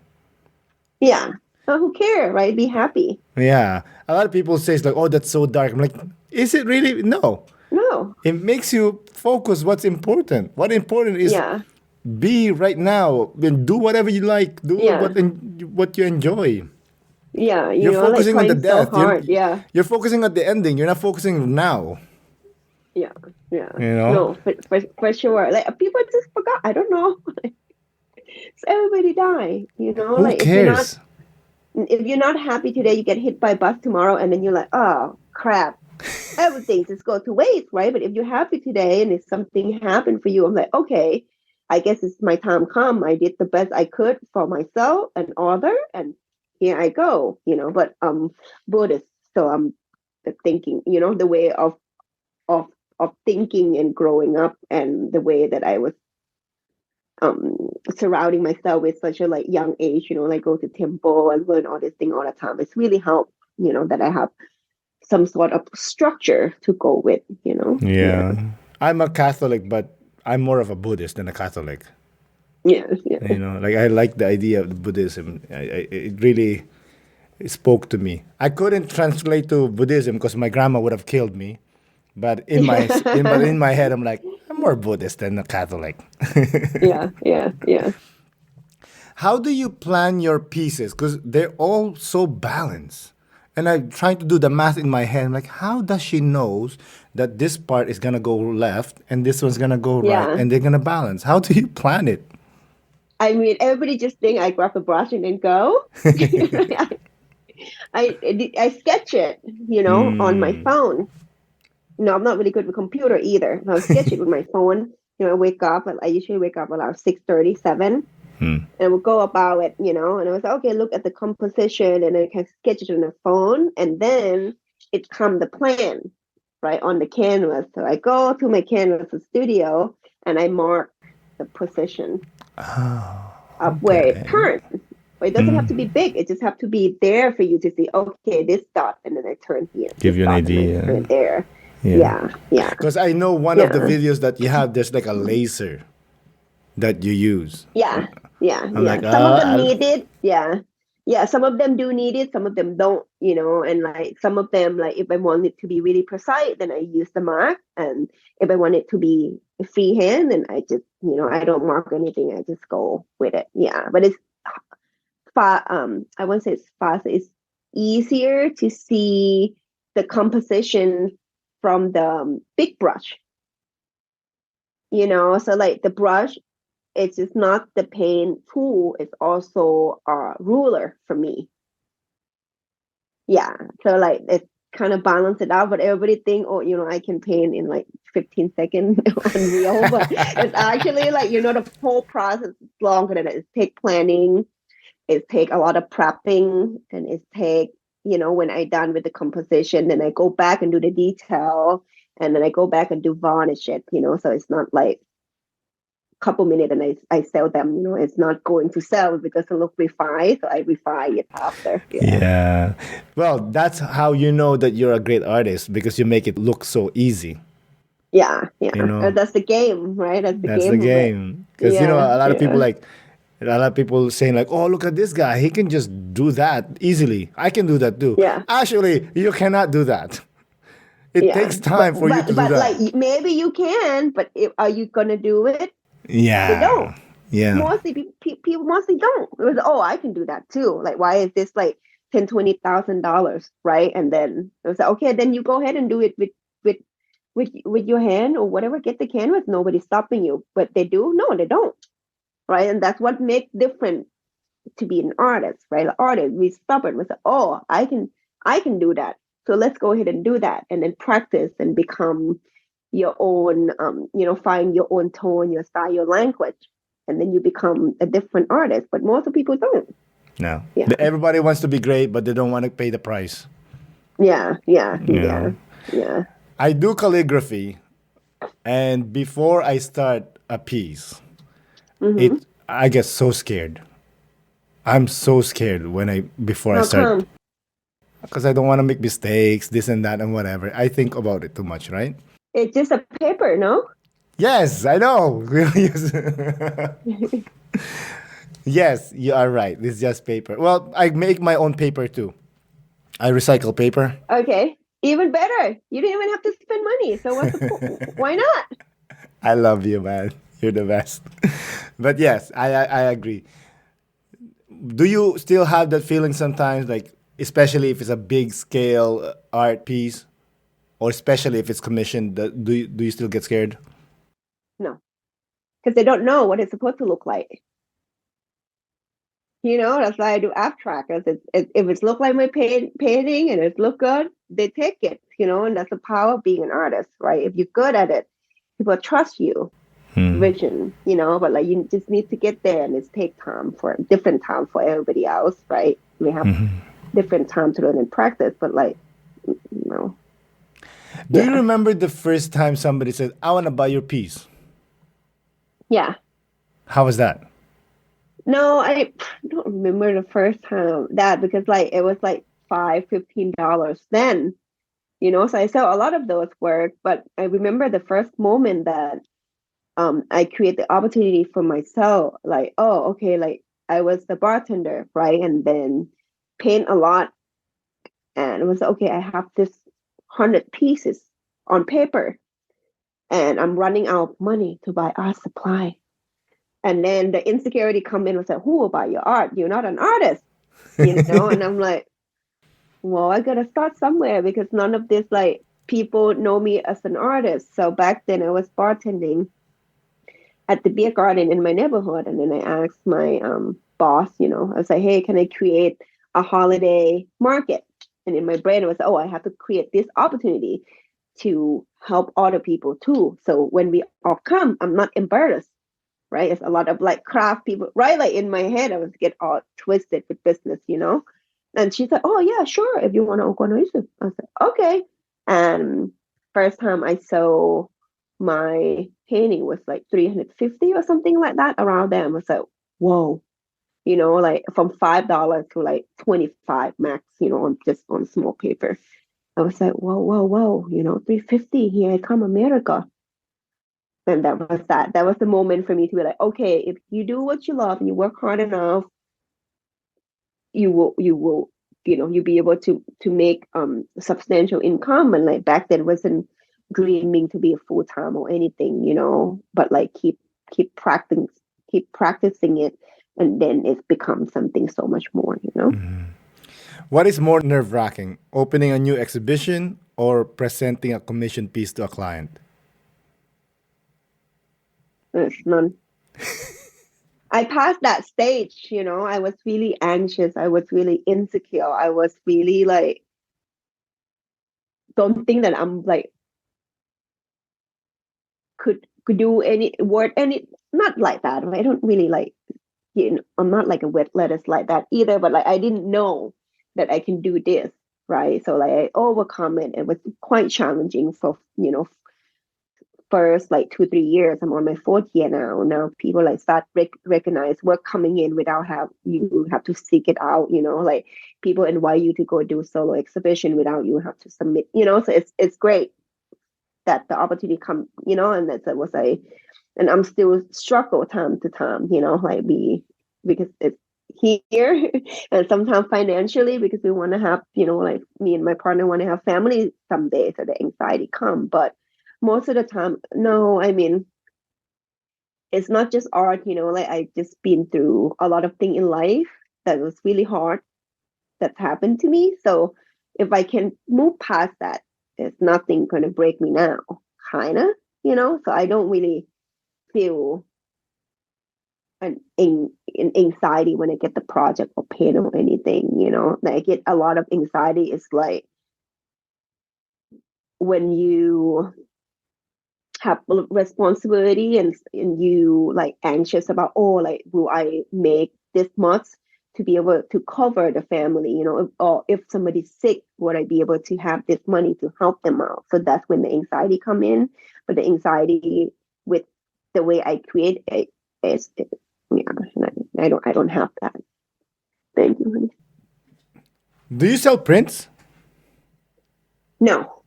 Yeah. Who care, right? Be happy. Yeah, a lot of people say it's like, "Oh, that's so dark." I'm like, is it really? No. No. It makes you focus what's important. What important is Yeah. be right now and do whatever you like. Do Yeah. what you enjoy. Yeah. You're Like focusing on the trying so death. You're hard. Yeah. you're focusing on the ending. You're not focusing now. Yeah. Yeah. You know. No, for sure. Like people just forgot. I don't know. So everybody die, Who like cares? if you're not happy today, you get hit by a bus tomorrow, and then you're like, oh crap, everything just go to waste, right? But if you're happy today and if something happened for you, I'm like, okay, I guess it's my time come. I did the best I could for myself and other, and here I go, But Buddhist, so I'm thinking, the way of of thinking and growing up, and the way that I was um surrounding myself with such a like young age, like go to temple and learn all this thing all the time. It's really helped, that I have some sort of structure to go with. Yeah. Yeah. I'm a Catholic, but I'm more of a Buddhist than a Catholic. Yeah. Yeah. Like I like the idea of Buddhism. It really spoke to me. I couldn't translate to Buddhism because my grandma would have killed me. But in my head, I'm like, I'm more Buddhist than a Catholic. Yeah. Yeah. Yeah. How do you plan your pieces? Because they're all so balanced. And I'm trying to do the math in my head. I'm like, how does she knows that this part is gonna go left and this one's gonna go right Yeah. and they're gonna balance? How do you plan it? I mean, everybody just think I grab a brush and then go. I sketch it, on my Hmm. phone. No, I'm not really good with computer either. I'll sketch it with my phone. I wake up. I usually wake up around 6:37, and we'll go about it. And I was like, okay, look at the composition, and I can sketch it on the phone, and then it come the plan, right, on the canvas. So I go to my canvas studio and I mark the position of where it Okay. turns. But it doesn't have to be big. It just have to be there for you to see, okay, this dot, and then I turn here, Give this you an dot, and I idea. turn there. Yeah. Yeah, yeah, Because I know one of the yeah, videos that you have, there's like a laser that you use. Yeah, yeah, I'm like, yeah. Some of them need it. Yeah. Yeah, some of them do need it, some of them don't, and like some of them, like if I want it to be really precise, then I use the mark. And if I want it to be freehand, then I just, I don't mark anything. I just go with it. Yeah. But it's far, I won't say it's fast, it's easier to see the composition from the big brush, so like the brush, it's just not the paint tool, it's also a ruler for me. Yeah. So like it kind of balance it out, but everybody think, oh, I can paint in like 15 seconds on real, but it's actually like, the whole process is longer than it. It take planning, it take a lot of prepping, and it take, when I done with the composition, then I go back and do the detail, and then I go back and do varnish it, so it's not like couple minutes and I sell them. It's not going to sell because it look refined, so I refine it after. Yeah. yeah. Well, that's how you know that you're a great artist because you make it look so easy. Yeah, You yeah. know, That's the game, right? That's the that's the game of it. game. Because Yeah, a lot of people yeah, like a lot of people saying like, "Oh, look at this guy. He can just do that easily. I can do that too." yeah, Actually, you cannot do that. It yeah. takes But time for you but to do but that. like maybe you can, but are you gonna do it? They don't. Yeah. Yeah. Mostly people mostly don't. It was, oh, I can do that too. Like, why is this like $10,000-$20,000, right? And then it was like, okay, then you go ahead and do it with with your hand or whatever. Get the canvas. Nobody's stopping you. But they do? No, they don't. Right? And that's what makes different to be an artist, right? An artist, we stubborn. We say, oh, I can do that. So let's go ahead and do that, and then practice and become your own, find your own tone, your style, your language, and then you become a different artist. But most of people don't. No. Yeah, Everybody wants to be great, but they don't want to pay the price. yeah, yeah, You yeah, know. yeah. I do calligraphy, and before I start a piece, Mm-hmm. I get so scared. I'm so scared when I before I How start come? because I don't want to make mistakes, this and that and whatever. I think about it too much, right? It's just a paper, no? Yes, I know. Yes, you are right. It's just paper. Well, I make my own paper too. I recycle paper. Okay, even better. You don't even have to spend money. So why not? I love you, man. You're the best. But yes, I agree. Do you still have that feeling sometimes, like especially if it's a big scale art piece, or especially if it's commissioned? Do you still get scared? No, because they don't know what it's supposed to look like. That's why I do abstract. If it's look like my painting and it look good, they take it. And that's the power of being an artist, right? If you're good at it, people trust you, vision. But like you just need to get there, and it's take time for different time for everybody else, right? We have different time to learn and practice, but like, you know, Do you yeah, remember the first time somebody said, "I want to buy your piece"? yeah. How was that? No, I don't remember the first time that, because like it was like $15 then. So I sell a lot of those work, but I remember the first moment that I create the opportunity for myself, like, oh, okay, like I was the bartender, right? And then paint a lot, and it was okay, I have this 100 pieces on paper, and I'm running out of money to buy art supply. And then the insecurity come in and say, who will buy your art? You're not an artist, and I'm like, well, I gotta start somewhere, because none of this, like, people know me as an artist. So back then I was bartending at the beer garden in my neighborhood, and then I asked my boss, I was like, hey, can I create a holiday market? And in my brain it was, oh, I have to create this opportunity to help other people too. So when we all come, I'm not embarrassed, right? It's a lot of like craft people, right? Like in my head, I was get all twisted with business. And she's like, oh yeah, sure. If you want to organize it. I said, okay. And first time I saw my painting was like 350 or something like that around there. I was like, whoa, like from $5 to like 25 max, on just on small paper. I was like, whoa, whoa, whoa, 350, here I come, America. And that was that. That was the moment for me to be like, okay, if you do what you love and you work hard enough, you will you'll be able to make substantial income. And like back then wasn't dreaming to be a full-time or anything, but like keep practicing it, and then it becomes something so much more. What is more nerve-wracking, opening a new exhibition or presenting a commission piece to a client? It's none. I passed that stage. I was really anxious, I was really insecure, I was really like, don't think that I'm like could do any word, any, not like that. I don't really like, I'm not like a wet lettuce like that either, but like I didn't know that I can do this, right? So like I overcome it. It was quite challenging for first like 2-3 years. I'm on my fourth year now. Now people like start recognize work coming in without you have to seek it out. Like people invite you to go do solo exhibition without you have to submit. So it's great that the opportunity come. And that's was and I'm still struggle time to time. Like because it's here and sometimes financially, because we want to have, like me and my partner want to have family someday, so the anxiety come. But most of the time, no. I mean, it's not just art. Like I just been through a lot of things in life that was really hard that's happened to me. So if I can move past that, there's nothing going to break me now, kind of. So I don't really feel an anxiety when I get the project or pain or anything. Like I get a lot of anxiety is like when you have responsibility and you like anxious about, oh, like will I make this much to be able to cover the family, or if somebody's sick, would I be able to have this money to help them out? So that's when the anxiety come in. But the anxiety with the way I create it is, yeah, I don't have that. Thank you, honey. Do you sell prints? No.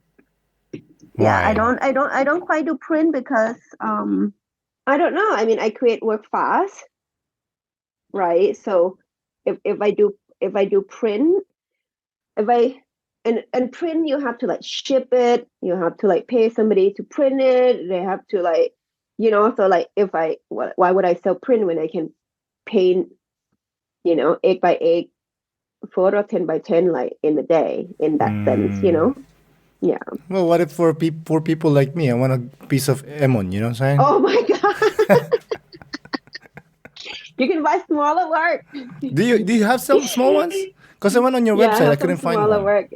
Yeah, I Why? don't quite do print because I don't know. I mean, I create work fast, right? So if I do print, if I and print, you have to like ship it, you have to like pay somebody to print it, they have to like, so like if why would I sell print when I can paint, 8 by 8 photo, 10 by 10, like in a day, in that sense. Yeah. Well, what if for people like me, I want a piece of Emon, you know what I'm saying? Oh my god. You can buy smaller work. Do you have some small ones? Because I went on your Yeah, I website, I have some couldn't find smaller one. work.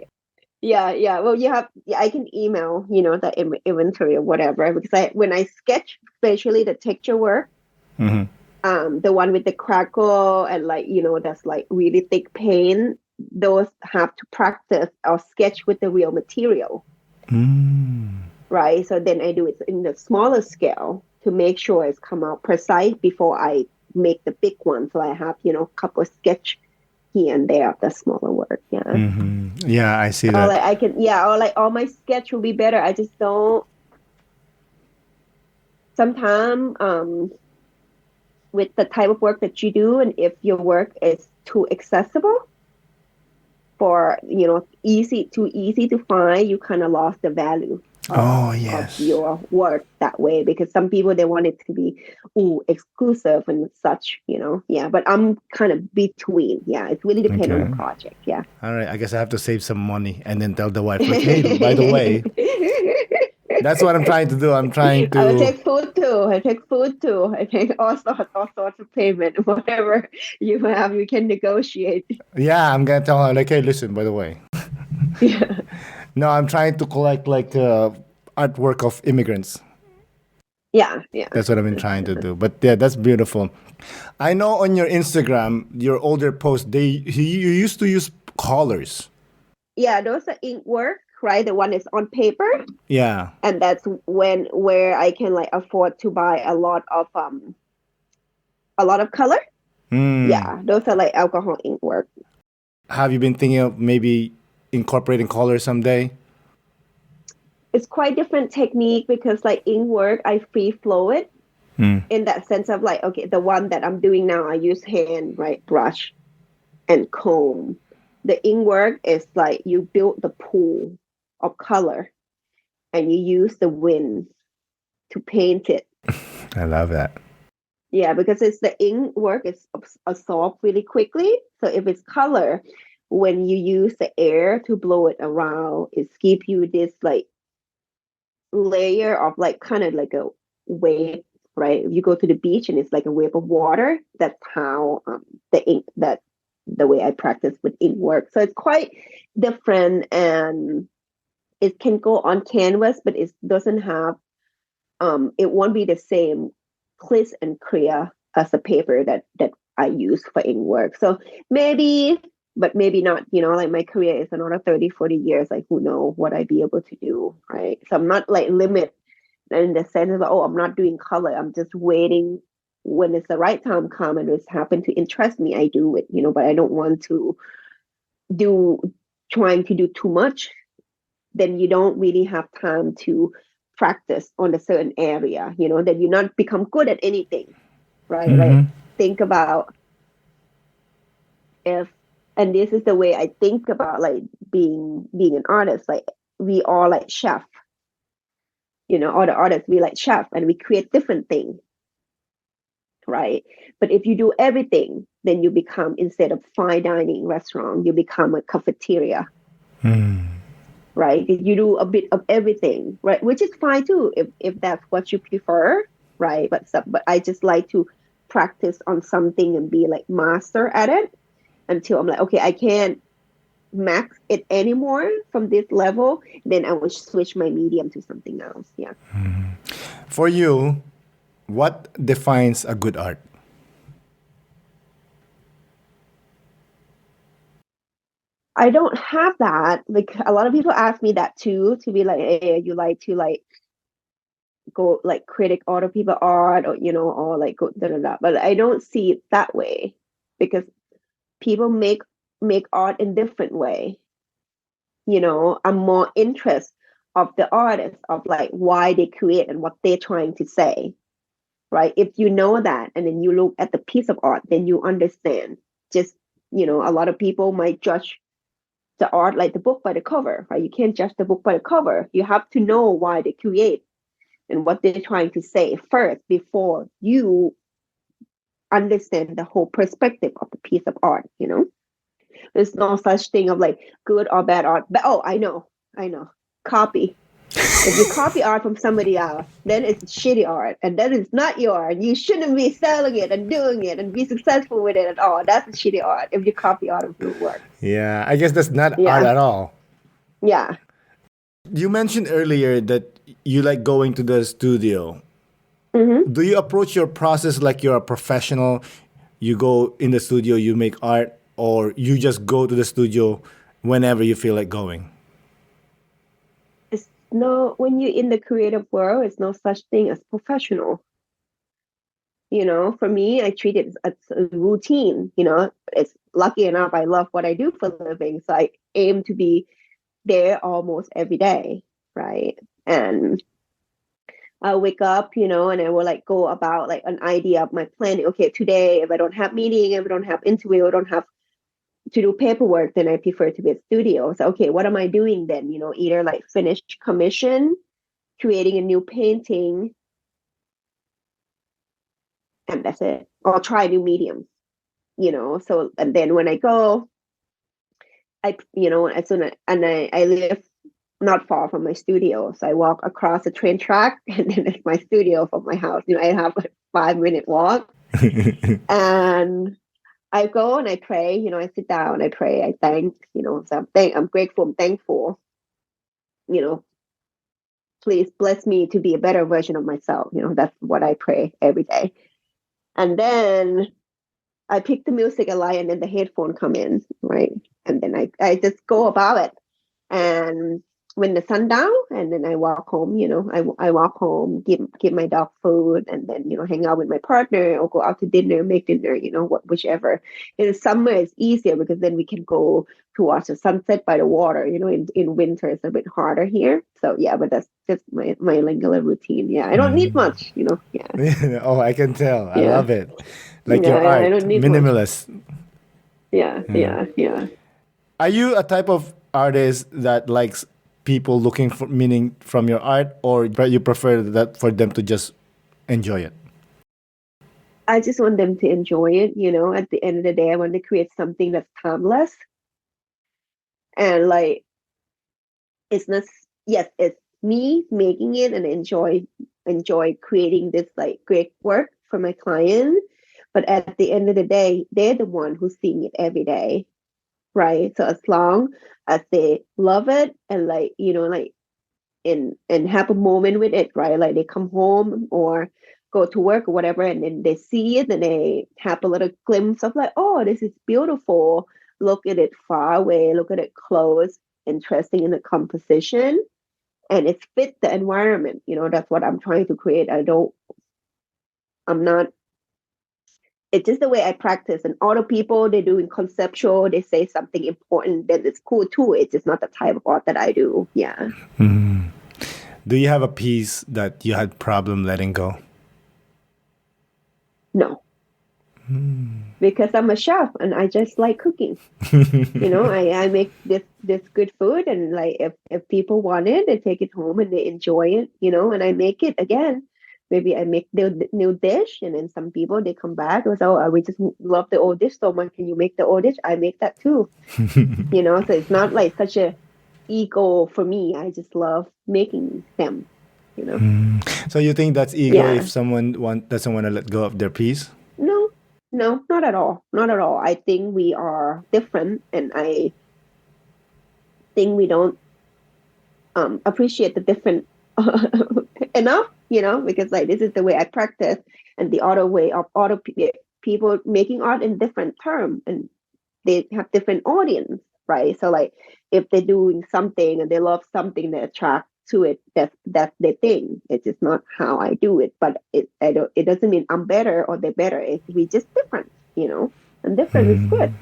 Yeah. Well, yeah, I can email, the inventory or whatever, because when I sketch, especially the texture work, the one with the crackle and like, that's like really thick paint, those have to practice or sketch with the real material, right? So then I do it in the smaller scale to make sure it's come out precise before I make the big one. So I have, a couple of sketch here and there of the smaller work. Yeah. Yeah, I see Or that. like I can, yeah, or like all my sketch will be better. I just don't sometimes with the type of work that you do, and if your work is too accessible for, too easy to find, you kind of lost the value Oh, of yes. your work that way, because some people they want it to be exclusive and such, yeah, but I'm kind of between. Yeah, it really depends on the Okay. project. Yeah. All right, I guess I have to save some money and then tell the wife, like, hey, by the way, that's what I'm trying to do. I'm trying I will to, take food too. I take food too. I take all sorts of payment. Whatever you have, you can negotiate. yeah, I'm gonna tell her, like, hey, listen, by the way, Yeah. no, I'm trying to collect like artwork of immigrants. Yeah. Yeah. That's what I've been trying to do. But yeah, that's beautiful. I know on your Instagram, your older posts, you used to use colors. Yeah, those are ink work, right? The one is on paper. Yeah. And that's where I can like afford to buy a lot of color. Yeah, those are like alcohol ink work. Have you been thinking of maybe incorporating color someday? it's quite different technique because like ink work, I free flow it in that sense of like, okay, the one that I'm doing now, I use hand, right, brush and comb. The ink work is like you build the pool of color and you use the wind to paint it. I love that. Yeah, because it's the ink work is absorbed really quickly. So if it's color, when you use the air to blow it around, it give you this like layer of like kind of like a wave, right? If you go to the beach and it's like a wave of water, that's how the ink that the way I practice with ink work. So it's quite different, and it can go on canvas, but it doesn't have it won't be the same crisp and clear as the paper that I use for ink work. So maybe, but maybe not, like my career is another 30, 40 years, like who know what I'd be able to do, right? So I'm not like limit in the sense of, oh, I'm not doing color. I'm just waiting when it's the right time come and it's happened to interest me, I do it, but I don't want to do trying to do too much. Then you don't really have time to practice on a certain area, then you not become good at anything, right? Like think about if, and this is the way I think about like being an artist, like we are like chef, all the artists, we like chef and we create different things, right? But if you do everything, then you become, instead of fine dining restaurant, you become a cafeteria, right? You do a bit of everything, right? Which is fine too, if that's what you prefer, right? But I just like to practice on something and be like master at it until I'm like, okay, I can't max it anymore from this level. Then I will switch my medium to something else. Yeah. For you, what defines a good art? I don't have that. Like a lot of people ask me that too, to be like, hey, you like to like go like critic other people art, or or like go da da da. But I don't see it that way, because people make art in different way. I'm more interest of the artist, of like why they create and what they're trying to say, right? If you know that and then you look at the piece of art, then you understand. Just a lot of people might judge the art like the book by the cover, right? You can't judge the book by the cover. You have to know why they create and what they're trying to say first before you understand the whole perspective of the piece of art. There's no such thing of like good or bad art. But oh, I know. Copy. If you copy art from somebody else, then it's shitty art, and that is not your art. You shouldn't be selling it and doing it and be successful with it at all. That's shitty art if you copy art of your work. Yeah, I guess that's not art Yeah, at all. yeah. You mentioned earlier that you like going to the studio. Mm-hmm. Do you approach your process like you're a professional? You go in the studio, you make art, or you just go to the studio whenever you feel like going? It's no, when you're in the creative world, it's no such thing as professional. For me, I treat it as a routine. It's lucky enough I love what I do for a living, so I aim to be there almost every day, right? And I wake up, and I will like go about like an idea of my planning. Okay, today if I don't have meeting, if I don't have interview, I don't have to do paperwork, then I prefer to be at studio. So okay, what am I doing then? Either like finish commission, creating a new painting, and that's it. Or try new mediums, So and then when I go, as soon as and I live not far from my studio. So I walk across the train track and then it's my studio from my house. I have a 5 minute walk, and I go and I pray, I sit down, I pray, I thank, so I'm grateful, I'm thankful, you know, please bless me to be a better version of myself. That's what I pray every day. And then I pick the music I like and then the headphone come in, right? And then I just go about it. And when the sun down, and then I walk home. I walk home, give my dog food, and then hang out with my partner or go out to dinner, make dinner. Whichever. In the summer, it's easier because then we can go to watch the sunset by the water. In winter it's a bit harder here. So yeah, but that's just my regular routine. Yeah, I don't need much. Yeah, Oh, I can tell. I yeah, love it. Like your yeah. I art, don't need much. minimalist. Yeah, yeah, yeah. Are you a type of artist that likes people looking for meaning from your art, or you prefer that for them to just enjoy it? I just want them to enjoy it. At the end of the day, I want to create something that's timeless and like it's not. Yes, it's me making it and enjoy creating this like great work for my client. But at the end of the day, they're the one who's seeing it every day, right? So as long as they love it and and have a moment with it, right? Like they come home or go to work or whatever, and then they see it and they have a little glimpse of like, oh, this is beautiful. Look at it far away, look at it close, interesting in the composition, and it fits the environment. That's what I'm trying to create. I'm not, it's just the way I practice. And other people, they're doing conceptual, they say something important, then it's cool too. It's just not the type of art that I do. Yeah. Do you have a piece that you had problem letting go? No, because I'm a chef and I just like cooking. I make this good food, and like if people want it, they take it home and they enjoy it. And I make it again. Maybe I make the new dish, and then some people they come back and say, "Oh, we just love the old dish so much. Can you make the old dish?" I make that too. So it's not like such a ego for me. I just love making them. So you think that's ego Yeah. if someone doesn't want to let go of their piece? No, no, not at all. Not at all. I think we are different, and I think we don't appreciate the different enough, because like this is the way I practice, and the other way of other people making art in different term, and they have different audience, right? So like if they're doing something and they love something, they attract to it. That's their thing. It's just not how I do it, but it doesn't mean I'm better or they're better. We just different, and different is good.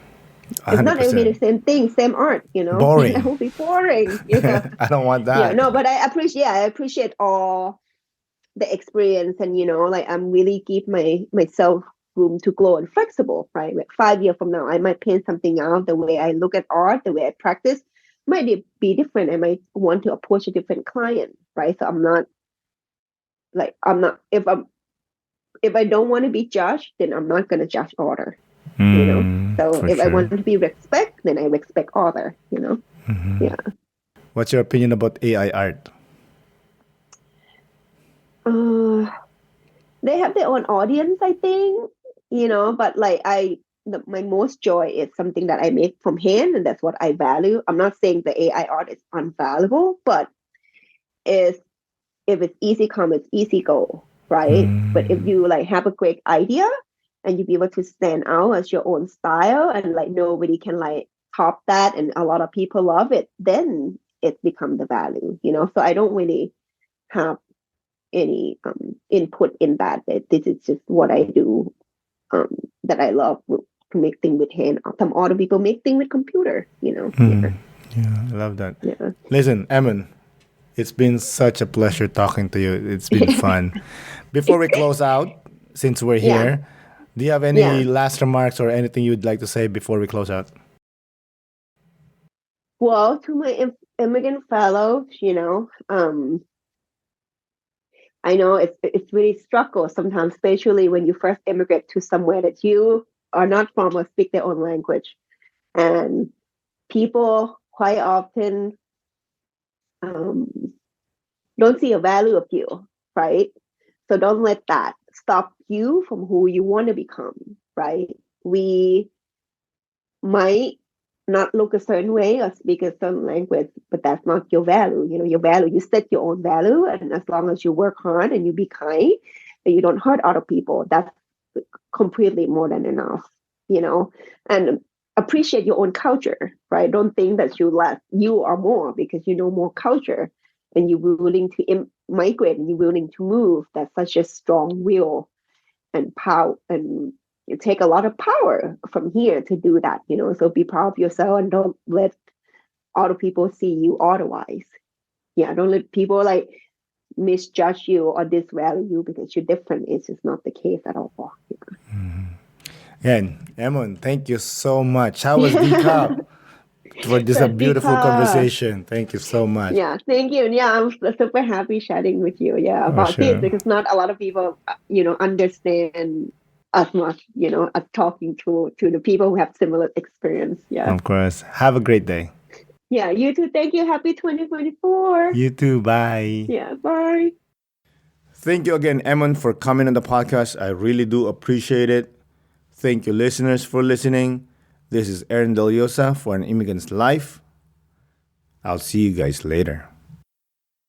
It's not going to be 100%. the same thing, same art, that Boring. will be boring. Yeah. I don't want Yeah, that. no, but I appreciate all the experience, and like I'm really give myself room to grow and flexible, right? Like 5 years from now, I might paint something out. The way I look at art, the way I practice might be different. I might want to approach a different client, right? So I'm not if I don't want to be judged, then I'm not gonna judge other, So For if I sure. want to be respect, then I respect other. Yeah. What's your opinion about AI art? Uh, they have their own audience, I think, but like my most joy is something that I make from hand, and that's what I value. I'm not saying the AI art is unvaluable, but is if it's easy come, it's easy go, right? But if you like have a great idea and you be able to stand out as your own style, and like nobody can like top that, and a lot of people love it, then it's become the value. So I don't really have any input in that. This is just what I do, um, that I love to make things with hand. Some other people make things with computer. Yeah, Yeah, I love that. yeah. Listen, Emon, it's been such a pleasure talking to you. It's been fun. Before we close out, since we're Yeah, here, do you have any yeah. last remarks or anything you'd like to say before we close out? Well, to my immigrant fellows, I know it's really struggle sometimes, especially when you first immigrate to somewhere that you are not from or speak their own language, and people quite often um, don't see a value of you, right? So don't let that stop you from who you want to become, right? We might not look a certain way or speak a certain language, but that's not your value. Your value, you set your own value. And as long as you work hard and you be kind and you don't hurt other people, that's completely more than enough. And appreciate your own culture, right? Don't think that you are more because you know more culture and you're willing to migrate and you're willing to move. That's such a strong will and power, and you take a lot of power from here to do that, so be proud of yourself and don't let other people see you otherwise. Yeah, don't let people like misjudge you or disvalue you because you're different. It's just not the case at all. And Emon, thank you so much. How was the Yeah. cup for this a That's beautiful because, conversation? Thank you so much. yeah, thank you. Yeah, I'm super happy chatting with you. Yeah, Oh, about this sure. because not a lot of people, understand as much, as talking to the people who have similar experience. Yeah. Of course. Have a great day. Yeah, you too. Thank you. Happy 2024. You too. Bye. Yeah, bye. Thank you again, Emon, for coming on the podcast. I really do appreciate it. Thank you, listeners, for listening. This is Aaron Deliosa for An Immigrant's Life. I'll see you guys later.